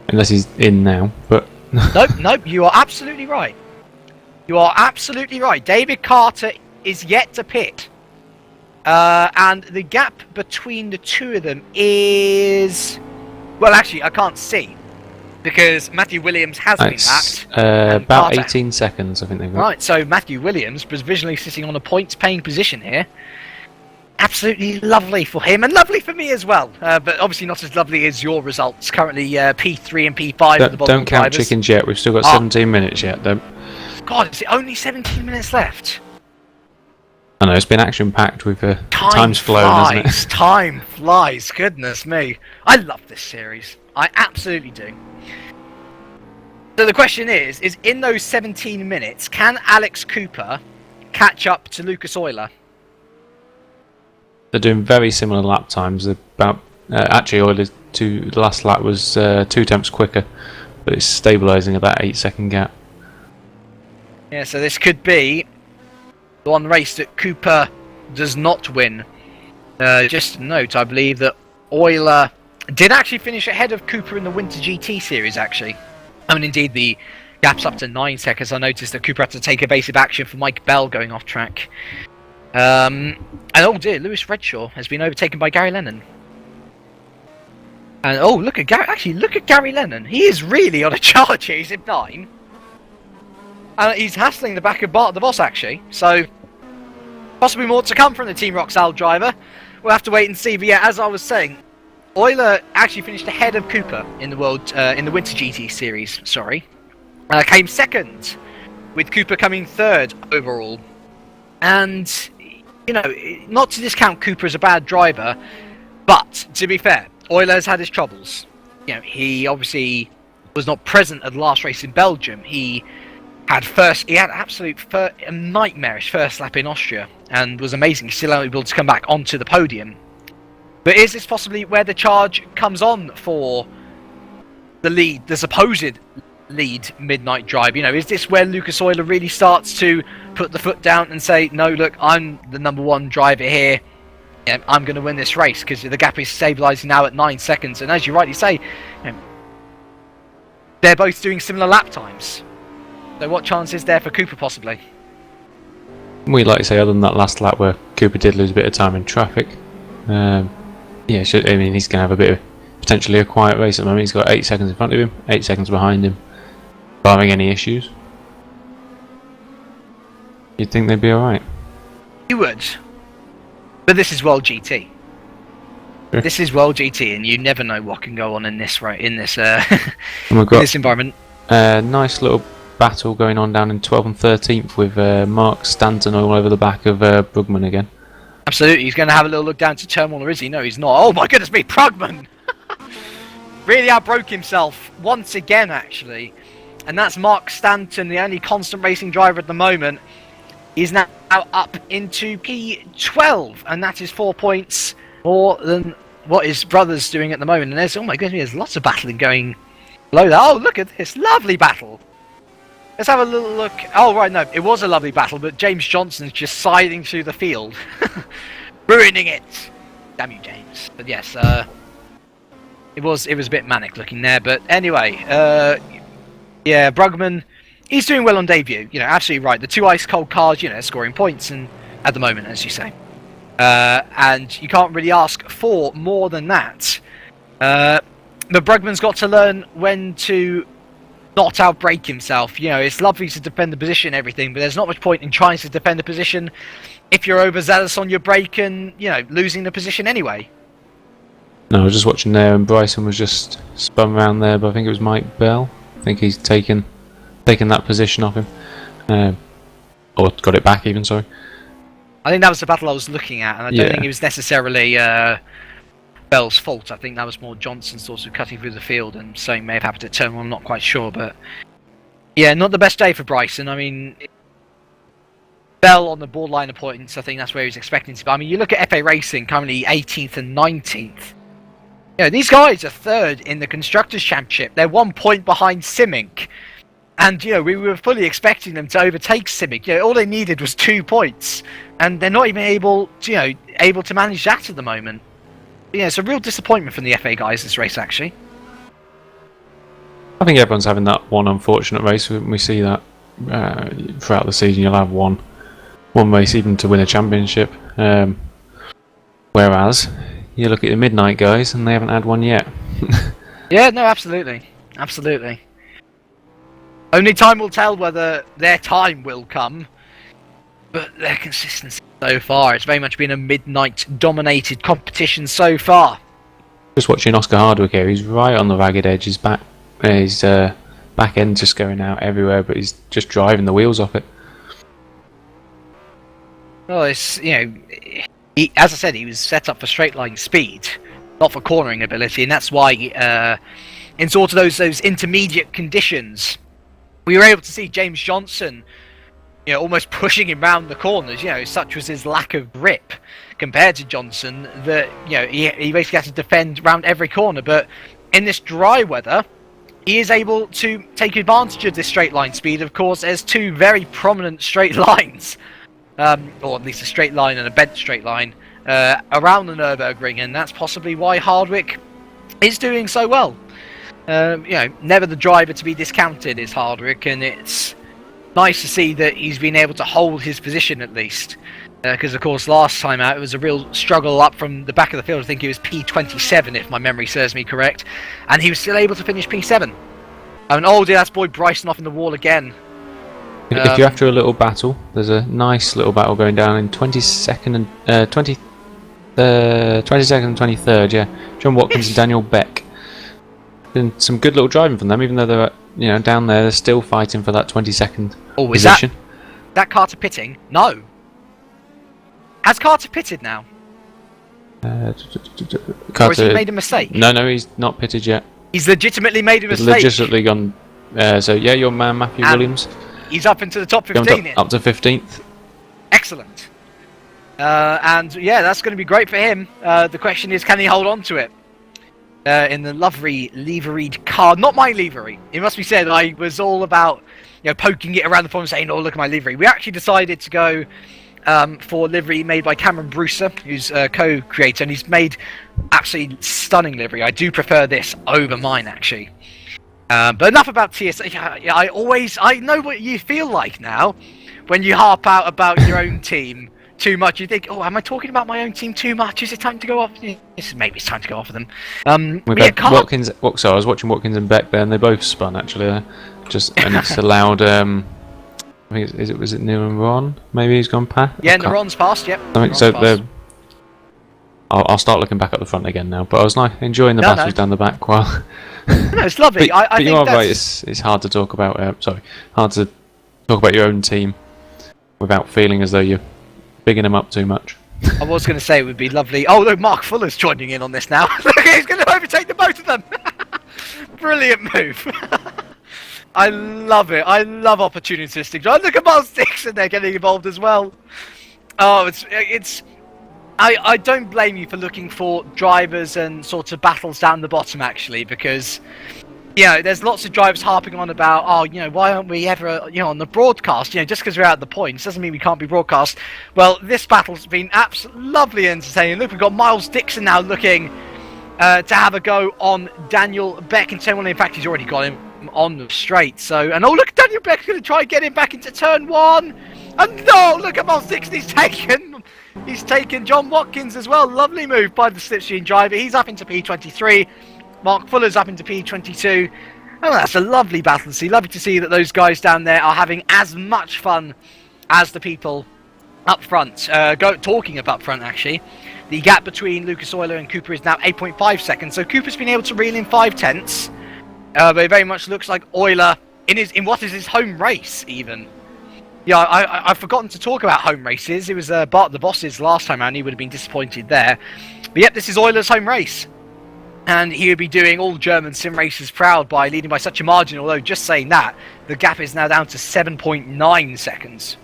Unless he's in now, but... Nope, you are absolutely right. You are absolutely right. David Carter is yet to pit. And the gap between the two of them is... well, actually, I can't see. Because Matthew Williams has been lapped. About 18 seconds, I think they've got. Right, so Matthew Williams was visually sitting on a points-paying position here. Absolutely lovely for him, and lovely for me as well. But obviously not as lovely as your results. Currently P3 and P5 at the bottom. Don't count chickens yet, we've still got 17 minutes yet. God, is it only 17 minutes left? I know, it's been action-packed with time's flown, hasn't it? Time flies, goodness me. I love this series. I absolutely do. So the question is in those 17 minutes, can Alex Cooper catch up to Lucas Euler? They're doing very similar lap times. About actually, Euler's the last lap was 2 tenths quicker, but it's stabilising at that 8-second gap. Yeah, so this could be the one race that Cooper does not win. Just a note, I believe that Euler did actually finish ahead of Cooper in the Winter GT series, actually. I mean, indeed, the gap's up to 9 seconds. I noticed that Cooper had to take evasive action for Mike Bell going off track. And oh dear, Lewis Redshaw has been overtaken by Gary Lennon. And oh, look at Gary. Actually, look at Gary Lennon. He is really on a charge here. He's in 9. And he's hassling the back of Bart the Boss, actually. So, possibly more to come from the Team Roxal driver. We'll have to wait and see. But yeah, as I was saying, Euler actually finished ahead of Cooper in the in the Winter GT series. Sorry, came second, with Cooper coming third overall. And you know, not to discount Cooper as a bad driver, but to be fair, Euler has had his troubles. You know, he obviously was not present at the last race in Belgium. He had a nightmarish first lap in Austria, and was amazing. Still able to come back onto the podium. But is this possibly where the charge comes on for the supposed lead midnight drive. You know, is this where Lucas Oiler really starts to put the foot down and say, no, look, I'm the number one driver here. Yeah, I'm going to win this race, because the gap is stabilising now at 9 seconds. And as you rightly say, you know, they're both doing similar lap times. So what chance is there for Cooper possibly? We'd like to say, other than that last lap where Cooper did lose a bit of time in traffic, yeah, he's going to have a bit of potentially a quiet race at the moment. He's got 8 seconds in front of him, 8 seconds behind him, barring any issues. You'd think they'd be alright. You would. But this is World GT. Sure. This is World GT, and you never know what can go on in this in this environment. Nice little battle going on down in 12th and 13th with Mark Stanton all over the back of Brugman again. Absolutely, he's going to have a little look down to turn 1, or is he? No, he's not. Oh my goodness me, Brugman! Really outbroke himself once again, actually. And that's Mark Stanton, the only constant racing driver at the moment. He's now up into P12, and that is 4 points more than what his brother's doing at the moment. And there's, oh my goodness, there's lots of battling going below that. Oh, look at this lovely battle. Let's have a little look. Oh, right, no, it was a lovely battle, but James Johnson's just siding through the field, ruining it. Damn you, James. But yes, it was a bit manic looking there. But anyway, yeah, Brugman, he's doing well on debut. You know, absolutely right. The two ice cold cars, you know, scoring points, and at the moment, as you say, and you can't really ask for more than that. But Brugman's got to learn when to not outbrake himself. You know, it's lovely to defend the position and everything, but there's not much point in trying to defend the position if you're overzealous on your brake and, you know, losing the position anyway. No, I was just watching there, and Bryson was just spun around there, but I think it was Mike Bell. I think he's taken that position off him, or got it back even. Sorry. I think that was the battle I was looking at, and I don't think it was necessarily Bell's fault. I think that was more Johnson sort of cutting through the field, and something may have happened at turn 1. I'm not quite sure, but yeah, not the best day for Bryson. I mean, Bell on the borderline of points. I think that's where he's expecting to be. I mean, you look at FA Racing, currently 18th and 19th. You know, these guys are third in the Constructors' Championship. They're 1 point behind Simic. And, you know, we were fully expecting them to overtake Simic. You know, all they needed was 2 points. And they're not even able to manage that at the moment. Yeah, it's a real disappointment from the FA guys this race, actually. I think everyone's having that one unfortunate race. We see that throughout the season. You'll have one race even to win a championship. Whereas you look at the midnight guys, and they haven't had one yet. Yeah, no, absolutely, absolutely. Only time will tell whether their time will come, but their consistency so far, it's very much been a midnight-dominated competition so far. Just watching Oscar Hardwick here, he's right on the ragged edge. His back end just going out everywhere, but he's just driving the wheels off it. Well, it's, you know, as I said, he was set up for straight line speed, not for cornering ability, and that's why in sort of those intermediate conditions, we were able to see James Johnson, you know, almost pushing him round the corners. You know, such was his lack of grip compared to Johnson that, you know, he basically had to defend round every corner. But in this dry weather, he is able to take advantage of this straight line speed. Of course, there's two very prominent straight lines, or at least a straight line and a bent straight line around the Nurburgring, and that's possibly why Hardwick is doing so well. You know, never the driver to be discounted is Hardwick, and it's nice to see that he's been able to hold his position at least. Because, of course, last time out it was a real struggle up from the back of the field. I think he was P27, if my memory serves me correct. And he was still able to finish P7. And oh dear, that's boy Bryson off in the wall again. If you're after a little battle, there's a nice little battle going down in 22nd and 22nd and 23rd. Yeah, John Watkins and Daniel Beck. Been some good little driving from them, even though they're, you know, down there. They're still fighting for that 22nd position. That Carter pitting? No. Has Carter pitted now? Carter, or has he made a mistake? No, he's not pitted yet. He's legitimately made a mistake. He's legitimately gone. So yeah, your man Matthew Williams. He's up into the top 15. Up to 15th. Excellent. And yeah, that's going to be great for him. The question is, can he hold on to it? in the lovely liveried car. Not my livery. It must be said, I was all about poking it around the farm saying, oh, look at my livery. We actually decided to go for livery made by Cameron Brewster, who's a co-creator, and he's made absolutely stunning livery. I do prefer this over mine, actually. But enough about TSA. I know what you feel like now when you harp out about your own team too much. You think, oh, am I talking about my own team too much? Is it time to go off? Maybe it's time to go off of them. We've had Watkins. So I was watching Watkins and Beck there, and they both spun actually. And it's allowed. I think was it Neil and Ron? Maybe he's gone past. Yeah, Ron's passed. Yep. I think so. I'll start looking back at the front again now. But I was enjoying the battles down the back while. No, it's lovely. but I think you are right. It's hard to talk about. Hard to talk about your own team without feeling as though you're bigging them up too much. I was going to say it would be lovely. Oh, look, Mark Fuller's joining in on this now. Look, he's going to overtake the both of them. Brilliant move. I love it. I love opportunistic. Look at Miles Dixon there getting involved as well. Oh, it's. I don't blame you for looking for drivers and sort of battles down the bottom, actually, because there's lots of drivers harping on about, why aren't we ever, on the broadcast? Just because we're out of the points doesn't mean we can't be broadcast. Well, this battle's been absolutely lovely and entertaining. Look, we've got Miles Dixon now looking to have a go on Daniel Beck in turn 1. In fact, he's already got him on the straight. And oh, look, Daniel Beck's going to try and get him back into turn 1. And no, look at Miles Dixon, he's taken John Watkins as well. Lovely move by the slipstream driver. He's up into P23. Mark Fuller's up into P22. Oh, that's a lovely battle to see. Lovely to see that those guys down there are having as much fun as the people up front. Talking of up front, actually, the gap between Lucas Euler and Cooper is now 8.5 seconds. So Cooper's been able to reel in 5/10. But it very much looks like Euler in what is his home race, even. Yeah, I've forgotten to talk about home races. It was Bart the Boss's last time around. He would have been disappointed there. But yep, this is Euler's home race. And he would be doing all German sim races proud by leading by such a margin, although just saying that, the gap is now down to 7.9 seconds.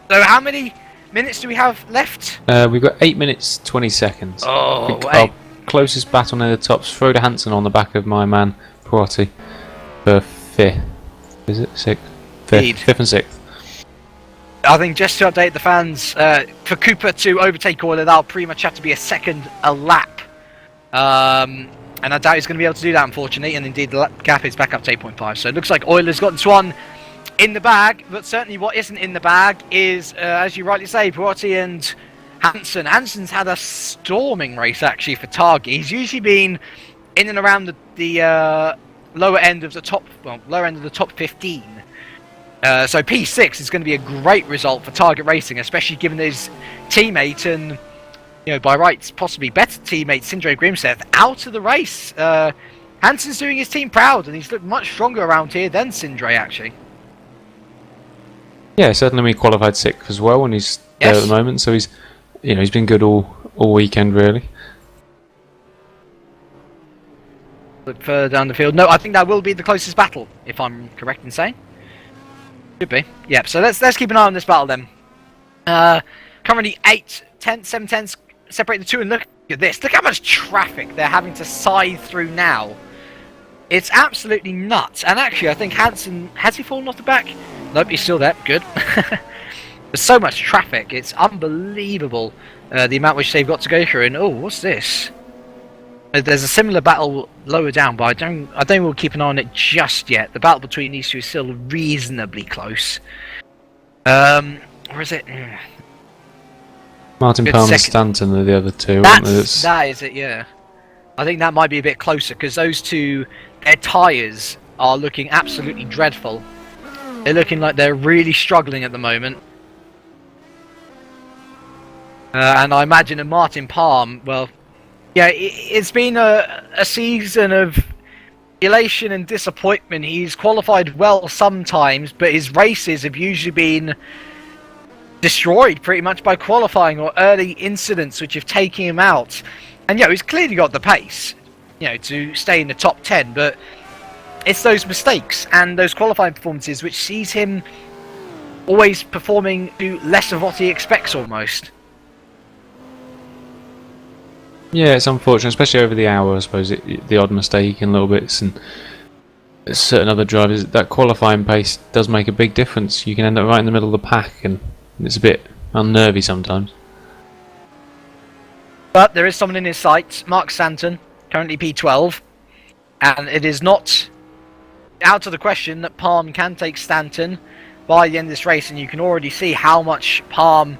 So how many minutes do we have left? We've got 8 minutes 20 seconds. Oh, our closest battle near the tops, Frode Hansen on the back of my man, Perotti, for 5th. Is it? 6th? 5th and 6th. I think just to update the fans, for Cooper to overtake Euler, that'll pretty much have to be a second a lap. And I doubt he's going to be able to do that, unfortunately, and indeed the gap is back up to 8.5. So it looks like Euler's got this one in the bag, but certainly what isn't in the bag is, as you rightly say, Perotti and Hansen. Hansen's had a storming race, actually, for Targi. He's usually been in and around the lower end of the top 15. So P6 is going to be a great result for Target Racing, especially given his teammate and, by rights, possibly better teammate, Sindre Grimseth, out of the race. Hansen's doing his team proud, and he's looked much stronger around here than Sindre, actually. Yeah, certainly we qualified 6th as well, and he's there at the moment, so he's been good all weekend, really. Look further down the field. No, I think that will be the closest battle, if I'm correct in saying. Should be. Yep, so let's keep an eye on this battle then. Currently 7 tenths separate the two, and look at this. Look how much traffic they're having to scythe through now. It's absolutely nuts. And actually, I think Hansen, has he fallen off the back? Nope, he's still there. Good. There's so much traffic. It's unbelievable the amount which they've got to go through. And oh, what's this? There's a similar battle lower down, but I don't think we'll keep an eye on it just yet. The battle between these two is still reasonably close. Or is it? Martin Palmer and Stanton are the other two. That is it, yeah. I think that might be a bit closer, because those two, their tyres are looking absolutely dreadful. They're looking like they're really struggling at the moment. And I imagine a Martin Palm, well, yeah, it's been a season of elation and disappointment. He's qualified well sometimes, but his races have usually been destroyed pretty much by qualifying or early incidents which have taken him out. And he's clearly got the pace, to stay in the top 10, but it's those mistakes and those qualifying performances which sees him always performing to less of what he expects almost. Yeah, it's unfortunate, especially over the hour. I suppose the odd mistake and little bits, and certain other drivers. That qualifying pace does make a big difference. You can end up right in the middle of the pack, and it's a bit unnervy sometimes. But there is someone in his sights, Mark Stanton, currently P12, and it is not out of the question that Palm can take Stanton by the end of this race, and you can already see how much Palm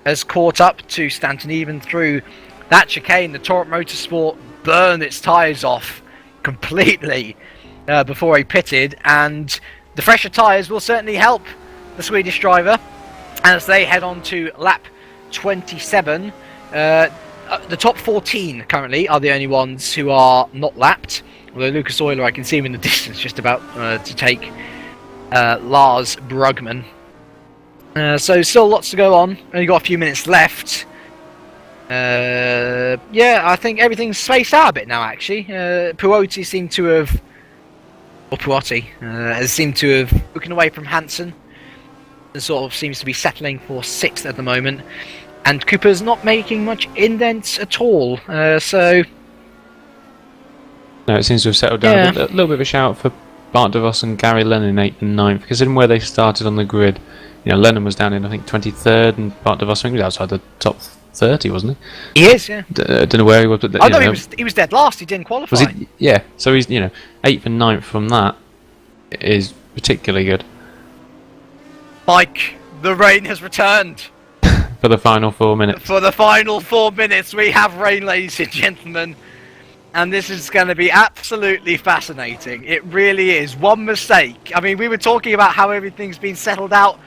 has caught up to Stanton even through that chicane. The Torrent Motorsport burned its tyres off completely before he pitted, and the fresher tyres will certainly help the Swedish driver as they head on to lap 27. The top 14 currently are the only ones who are not lapped, although Lucas Euler, I can see him in the distance just about to take Lars Brugman. So still lots to go on, only got a few minutes left. Yeah, I think everything's spaced out a bit now actually. Puotti seemed to have, or Puotti, has seemed to have broken away from Hansen and sort of seems to be settling for 6th at the moment. And Cooper's not making much indents at all, so... No, it seems to have settled down. Yeah. A little bit of a shout for Bart de Vos and Gary Lennon 8th and 9th, considering where they started on the grid. You know, Lennon was down in, I think, 23rd, and Bart de Vos, I think, was outside the top 30, wasn't he? He is, yeah. Don't know where he was, but... Oh, no, he was dead last, he didn't qualify. Was he? Yeah, so he's, 8th and 9th from that is particularly good. Mike, the rain has returned. For the final 4 minutes. For the final 4 minutes, we have rain, ladies and gentlemen. And this is going to be absolutely fascinating. It really is. One mistake. I mean, we were talking about how everything's been settled out.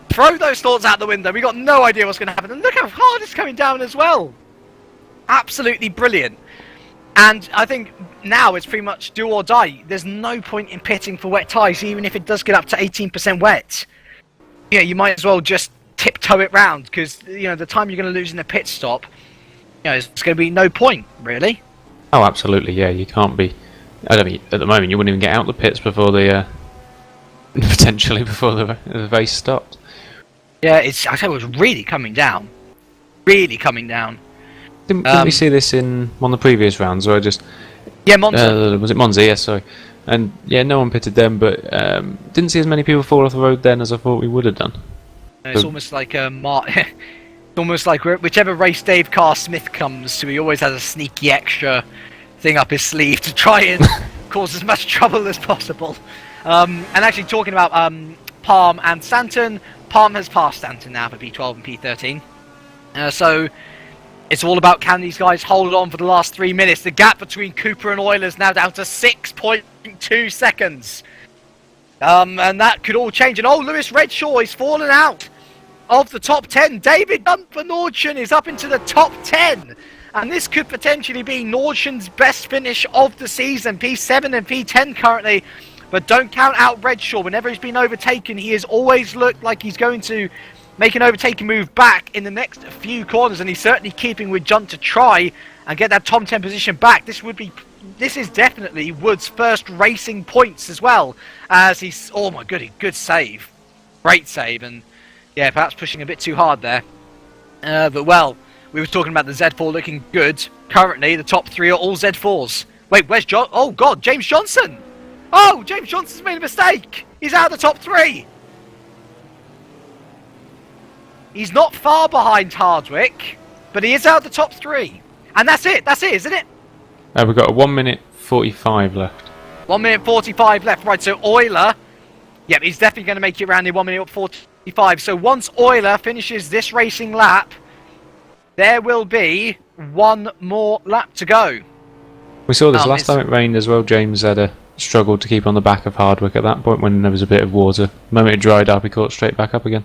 Throw those thoughts out the window. We got no idea what's going to happen. And look how hard it's coming down as well. Absolutely brilliant. And I think now it's pretty much do or die. There's no point in pitting for wet tyres, even if it does get up to 18% wet. Yeah, you might as well just tiptoe it round, because the time you're going to lose in a pit stop, it's going to be no point really. Oh, absolutely, yeah. You can't be. I don't mean at the moment you wouldn't even get out the pits before the potentially before the race stopped. Yeah, I tell you, it was really coming down, really coming down. Didn't we see this in one of the previous rounds, or just? Yeah, Monza. Was it Monza? Yes, sorry. And yeah, no one pitted then, but didn't see as many people fall off the road then as I thought we would have done. It's almost like almost like whichever race Dave Carr-Smith comes to, he always has a sneaky extra thing up his sleeve to try and cause as much trouble as possible. And actually, talking about Palm and Stanton, Palm has passed Stanton now for P12 and P13. So it's all about, can these guys hold on for the last 3 minutes? The gap between Cooper and Euler is now down to 6.2 seconds. And that could all change. And Lewis Redshaw is fallen out of the top 10. David Dunn for Nordschen is up into the top 10. And this could potentially be Nordschen's best finish of the season. P7 and P10 currently. But don't count out Redshaw. Whenever he's been overtaken, he has always looked like he's going to make an overtaking move back in the next few corners. And he's certainly keeping with Junt to try and get that top 10 position back. This is definitely Wood's first racing points as well, as he's, oh my goodness, good save. Great save, and yeah, perhaps pushing a bit too hard there. But well, we were talking about the Z4 looking good. Currently, the top 3 are all Z4s. Wait, where's John? Oh God, James Johnson! Oh, James Johnson's made a mistake! He's out of the top 3! He's not far behind Hardwick, but he is out of the top 3. And that's it, isn't it? We've got a 1 minute 45 left. 1 minute 45 left, right, so Euler, yep, he's definitely going to make it around in 1 minute 45. So once Euler finishes this racing lap, there will be one more lap to go. We saw this last time it rained as well. James had a struggle to keep on the back of Hardwick at that point when there was a bit of water. The moment it dried up, he caught straight back up again.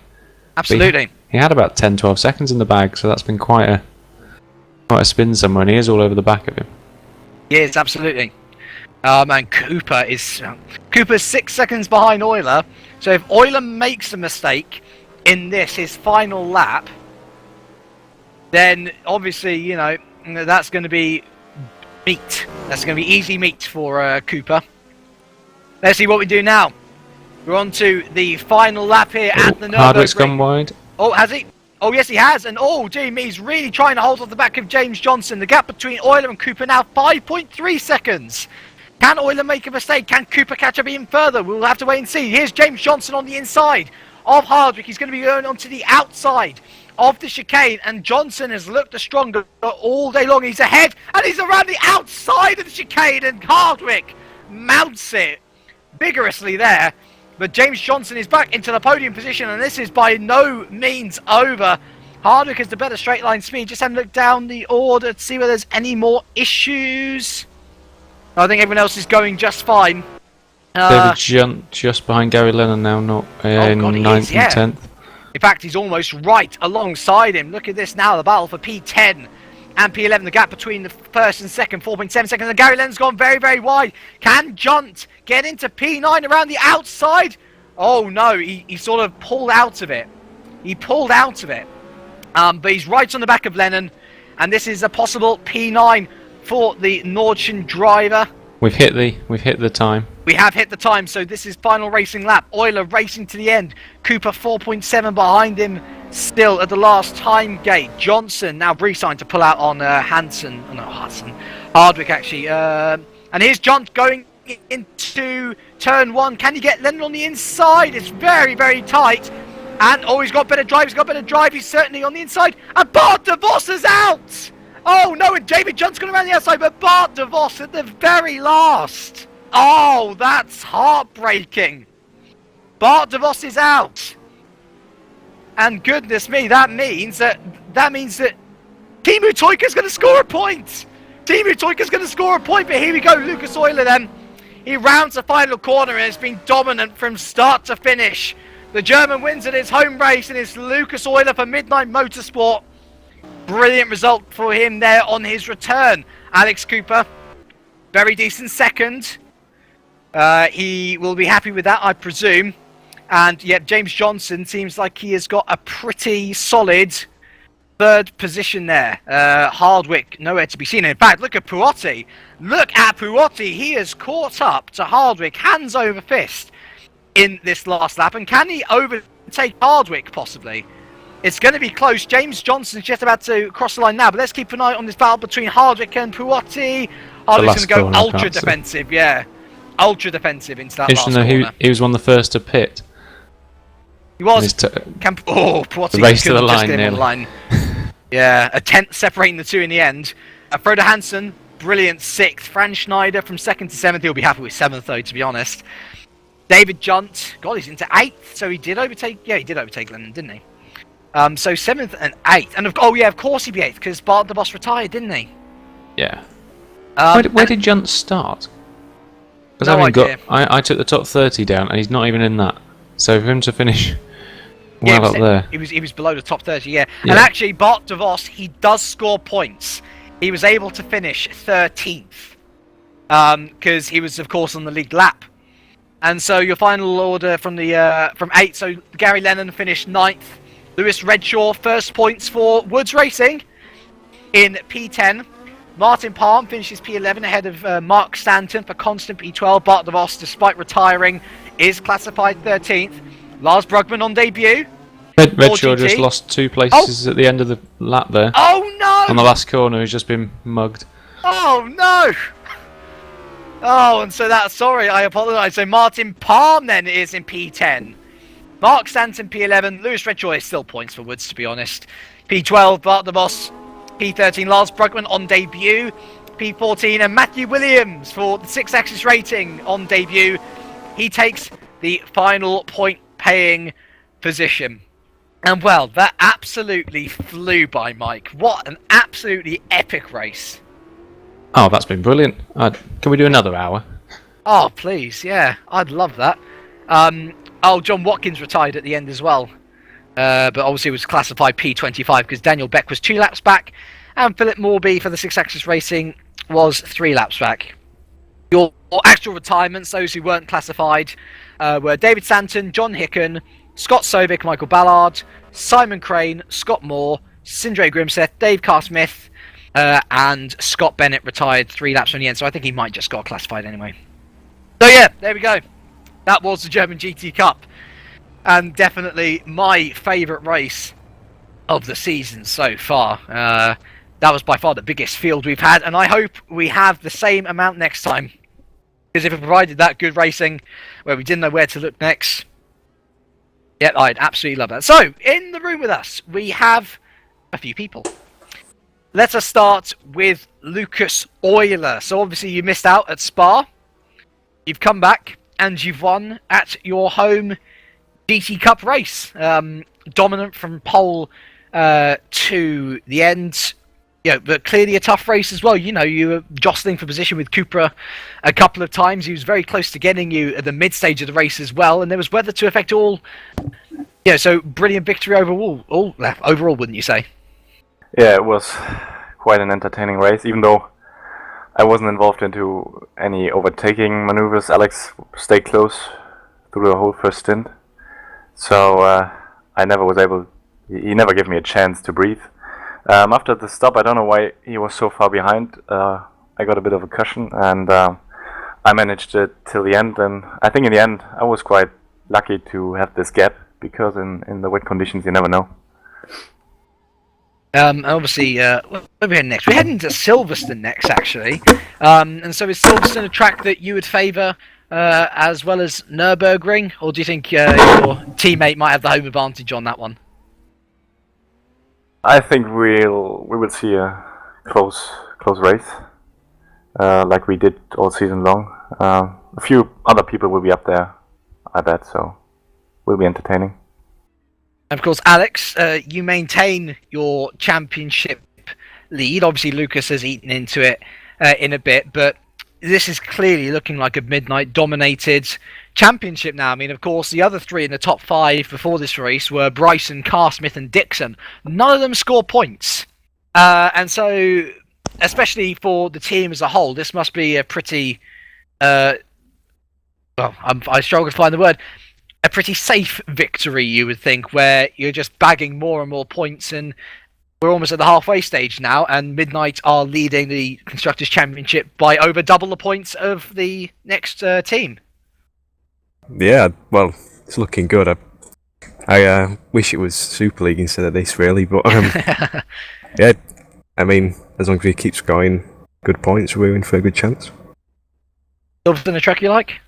Absolutely. He had about 10-12 seconds in the bag, so that's been quite a spin somewhere, and he is all over the back of him. Yes, absolutely. And Cooper's 6 seconds behind Euler. So if Euler makes a mistake in his final lap, then obviously, that's going to be meat. That's going to be easy meat for Cooper. Let's see what we do now. We're on to the final lap here at the Nürburgring. Hardwick's gone wide. Oh, has he? Oh, yes, he has. And oh, dear me, he's really trying to hold off the back of James Johnson. The gap between Euler and Cooper now 5.3 seconds. Can Euler make a mistake? Can Cooper catch up even further? We'll have to wait and see. Here's James Johnson on the inside of Hardwick. He's going to be going onto the outside of the chicane, and Johnson has looked the stronger all day long. He's ahead, and he's around the outside of the chicane, and Hardwick mounts it vigorously there. But James Johnson is back into the podium position, and this is by no means over. Hardwick has the better straight line speed. Just having a look down the order to see whether there's any more issues. I think everyone else is going just fine. David Junt just behind Gary Lennon now, not in 9th and 10th. In fact, he's almost right alongside him. Look at this now, the battle for P10 and P11. The gap between the first and second, 4.7 seconds. And Gary Lennon's gone very, very wide. Can Junt get into P9 around the outside? Oh no, he sort of pulled out of it. He pulled out of it. But he's right on the back of Lennon. And this is a possible P9 for the Nordschen driver. We've hit the time. We have hit the time, so this is final racing lap. Euler racing to the end. Cooper 4.7 behind him still at the last time gate. Johnson now re-signed to pull out on Hardwick actually. And here's John going into turn 1. Can he get Lennon on the inside? It's very, very tight. And oh, he's got better drive. He's certainly on the inside. And Bart de Vos is out! Oh no, and David Junt's going around the outside, but Bart de Vos at the very last. Oh, that's heartbreaking. Bart de Vos is out. And goodness me, that means that Timu Toika's going to score a point. But here we go, Lucas Euler then. He rounds the final corner and has been dominant from start to finish. The German wins at his home race, and it's Lucas Euler for Midnight Motorsport. Brilliant result for him there on his return. Alex Cooper, very decent second. He will be happy with that, I presume. And yet James Johnson seems like he has got a pretty solid third position there. Hardwick, nowhere to be seen. In fact, look at Puotti. He has caught up to Hardwick, hands over fist, in this last lap. And can he overtake Hardwick, possibly? It's going to be close. James Johnson's just about to cross the line now, but let's keep an eye on this battle between Hardwick and Puotti. Hardwick's going to go ultra defensive, ultra defensive into that last corner. He was one of the first to pit. He was. Puotti the race to the line, Yeah, a tenth separating the two in the end. Frodo Hansen, brilliant 6th. Fran Schneider from 2nd to 7th. He'll be happy with 7th though, to be honest. David Junt, God, he's into 8th, so he did overtake Lennon, didn't he? So 7th and 8th, and of course he'd be 8th because Bart de Vos retired, didn't he? Yeah. Where did Junt start? Because I took the top 30 down, and he's not even in that. So for him to finish well up there, he was below the top 30. Yeah. And actually, Bart de Vos, he does score points. He was able to finish 13th because he was, of course, on the league lap. And so your final order from 8. So Gary Lennon finished 9th. Lewis Redshaw, first points for Woods Racing in P10. Martin Palm finishes P11 ahead of Mark Stanton for constant P12. Bart de Vos, despite retiring, is classified 13th. Lars Brugman on debut. Redshaw just lost 2 places at the end of the lap there. Oh no! On the last corner, he's just been mugged. Oh no! Oh, and so I apologise. So Martin Palm then is in P10. Mark Stanton P11, Lewis Redshaw is still points for Woods, to be honest. P12, Bart de Vos. P13, Lars Brugman on debut. P14, and Matthew Williams for the 6-axis rating on debut. He takes the final point-paying position. And well, that absolutely flew by, Mike. What an absolutely epic race. Oh, that's been brilliant. Can we do another hour? Oh, please, yeah. I'd love that. John Watkins retired at the end as well. But obviously was classified P25 because Daniel Beck was 2 laps back. And Philip Morby for the 6-axis racing was 3 laps back. Your actual retirements, those who weren't classified, were David Stanton, John Hicken, Scott Sovic, Michael Ballard, Simon Crane, Scott Moore, Sindre Grimseth, Dave Carr-Smith, and Scott Bennett retired 3 laps from the end. So I think he might just got classified anyway. So yeah, there we go. That was the German GT Cup. And definitely my favourite race of the season so far. That was by far the biggest field we've had, and I hope we have the same amount next time. Because if it provided that good racing, where we didn't know where to look next, yeah, I'd absolutely love that. So, in the room with us, we have a few people. Let us start with Lucas Euler. So obviously you missed out at Spa. You've come back, and you've won at your home GT Cup race. Dominant from pole to the end. But clearly a tough race as well. You were jostling for position with Cupra a couple of times. He was very close to getting you at the mid-stage of the race as well. And there was weather to affect all. So brilliant victory overall, wouldn't you say? Yeah, it was quite an entertaining race, even though I wasn't involved into any overtaking maneuvers. Alex stayed close through the whole first stint. So I never was able. He never gave me a chance to breathe. After the stop, I don't know why he was so far behind. I got a bit of a cushion, and I managed it till the end. And I think in the end, I was quite lucky to have this gap, because in the wet conditions, you never know. Obviously, where are we heading next? We're heading to Silverstone next, actually. And so is Silverstone a track that you would favour as well as Nurburgring, or do you think your teammate might have the home advantage on that one? I think we will see a close race, like we did all season long. A few other people will be up there, I bet, so will be entertaining. Of course, Alex, you maintain your championship lead. Obviously, Lucas has eaten into it in a bit, but this is clearly looking like a midnight-dominated championship now. I mean, of course, the other three in the top 5 before this race were Bryson, Carr, Smith, and Dixon. None of them score points. And so, especially for the team as a whole, this must be a pretty... I struggle to find the word. A pretty safe victory, you would think, where you're just bagging more and more points, and we're almost at the halfway stage now, and Midnight are leading the Constructors' Championship by over double the points of the next team. Yeah, well, it's looking good. I wish it was Super League instead of this, really, but yeah, I mean, as long as he keeps going, good points, we're in for a good chance. Silverstone a track you like?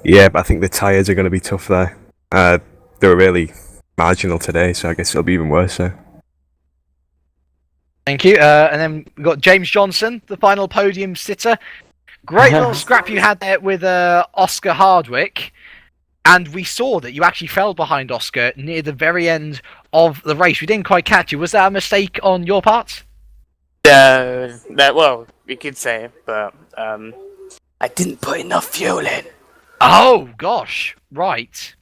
Yeah, but I think the tyres are going to be tough there. They were really marginal today, so I guess it'll be even worse. So. Thank you. And then we've got James Johnson, the final podium sitter. Great little scrap you had there with Oscar Hardwick. And we saw that you actually fell behind Oscar near the very end of the race. We didn't quite catch you. Was that a mistake on your part? Well, you could say it, but I didn't put enough fuel in. Oh, gosh. Right.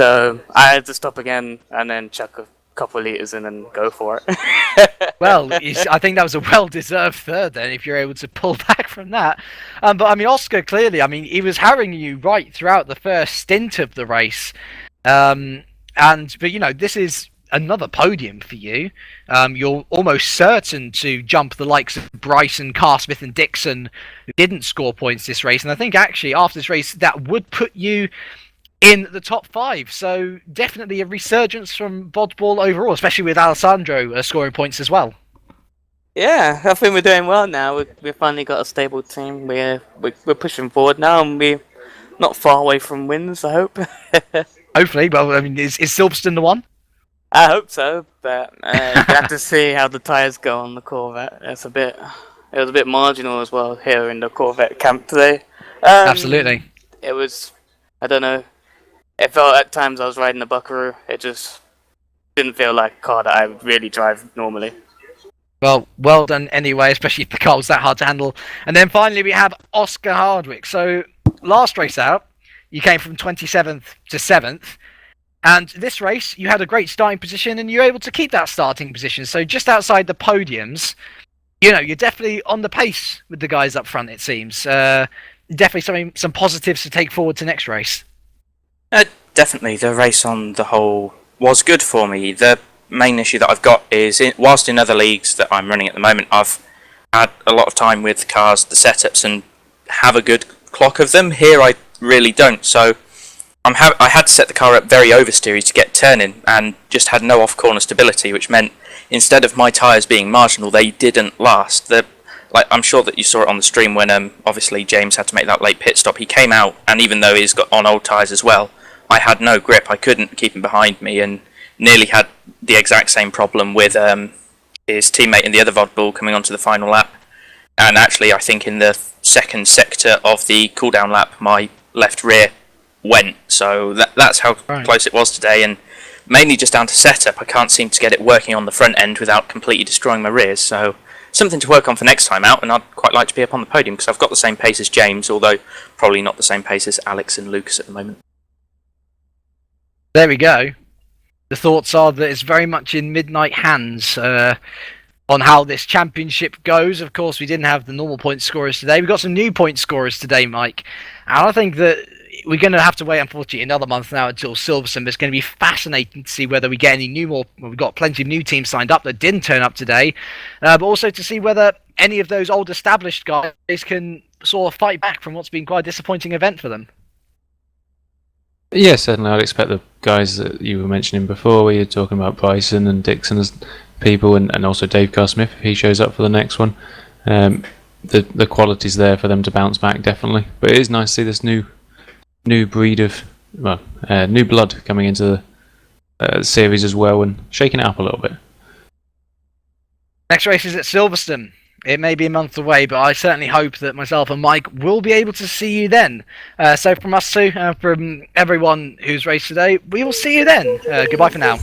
So I had to stop again and then chuck a couple of litres in and go for it. Well, I think that was a well-deserved third then, if you're able to pull back from that. But, I mean, Oscar, clearly, I mean, he was harrying you right throughout the first stint of the race. But, this is another podium for you. You're almost certain to jump the likes of Bryson, Carr, Smith, and Dixon, who didn't score points this race. And I think actually after this race, that would put you in the top 5. So definitely a resurgence from Bodball overall, especially with Alessandro scoring points as well. Yeah, I think we're doing well now. We've finally got a stable team. We're pushing forward now, and we're not far away from wins, I hope. Hopefully, but I mean, is Silverstone the one? I hope so, but you have to see how the tyres go on the Corvette. It was a bit marginal as well here in the Corvette camp today. Absolutely. It was, I don't know, it felt at times I was riding a Buckaroo. It just didn't feel like a car that I would really drive normally. Well done anyway, especially if the car was that hard to handle. And then finally we have Oscar Hardwick. So last race out, you came from 27th to 7th. And this race, you had a great starting position, and you were able to keep that starting position. So just outside the podiums, you're definitely on the pace with the guys up front, it seems. Definitely some positives to take forward to next race. Definitely, the race on the whole was good for me. The main issue that I've got is, whilst in other leagues that I'm running at the moment, I've had a lot of time with the cars, the setups, and have a good clock of them. Here I really don't, so I had to set the car up very oversteery to get turning, and just had no off-corner stability, which meant instead of my tyres being marginal, they didn't last. I'm sure that you saw it on the stream when obviously James had to make that late pit stop. He came out, and even though he's got on old tyres as well, I had no grip. I couldn't keep him behind me, and nearly had the exact same problem with his teammate in the other Vodbull coming onto the final lap. And actually, I think in the second sector of the cooldown lap, my left rear went. So that's how close it was today, and mainly just down to setup. I can't seem to get it working on the front end without completely destroying my rears. So something to work on for next time out, and I'd quite like to be up on the podium because I've got the same pace as James, although probably not the same pace as Alex and Lucas at the moment. There we go. The thoughts are that it's very much in midnight hands on how this championship goes. Of course, we didn't have the normal point scorers today. We got some new point scorers today, Mike. And I think that we're going to have to wait, unfortunately, another month now until Silverstone. It's going to be fascinating to see whether we get any well, we've got plenty of new teams signed up that didn't turn up today, but also to see whether any of those old established guys can sort of fight back from what's been quite a disappointing event for them. Yeah, certainly. I'd expect the guys that you were mentioning before, where you're talking about Bryson and Dixon as people, and also Dave Carr-Smith if he shows up for the next one. The quality's there for them to bounce back, definitely. But it is nice to see this new breed of new blood coming into the series as well, and shaking it up a little bit. Next race is at Silverstone. It may be a month away, but I certainly hope that myself and Mike will be able to see you then. So from us two, from everyone who's raced today, we will see you then. Goodbye for now.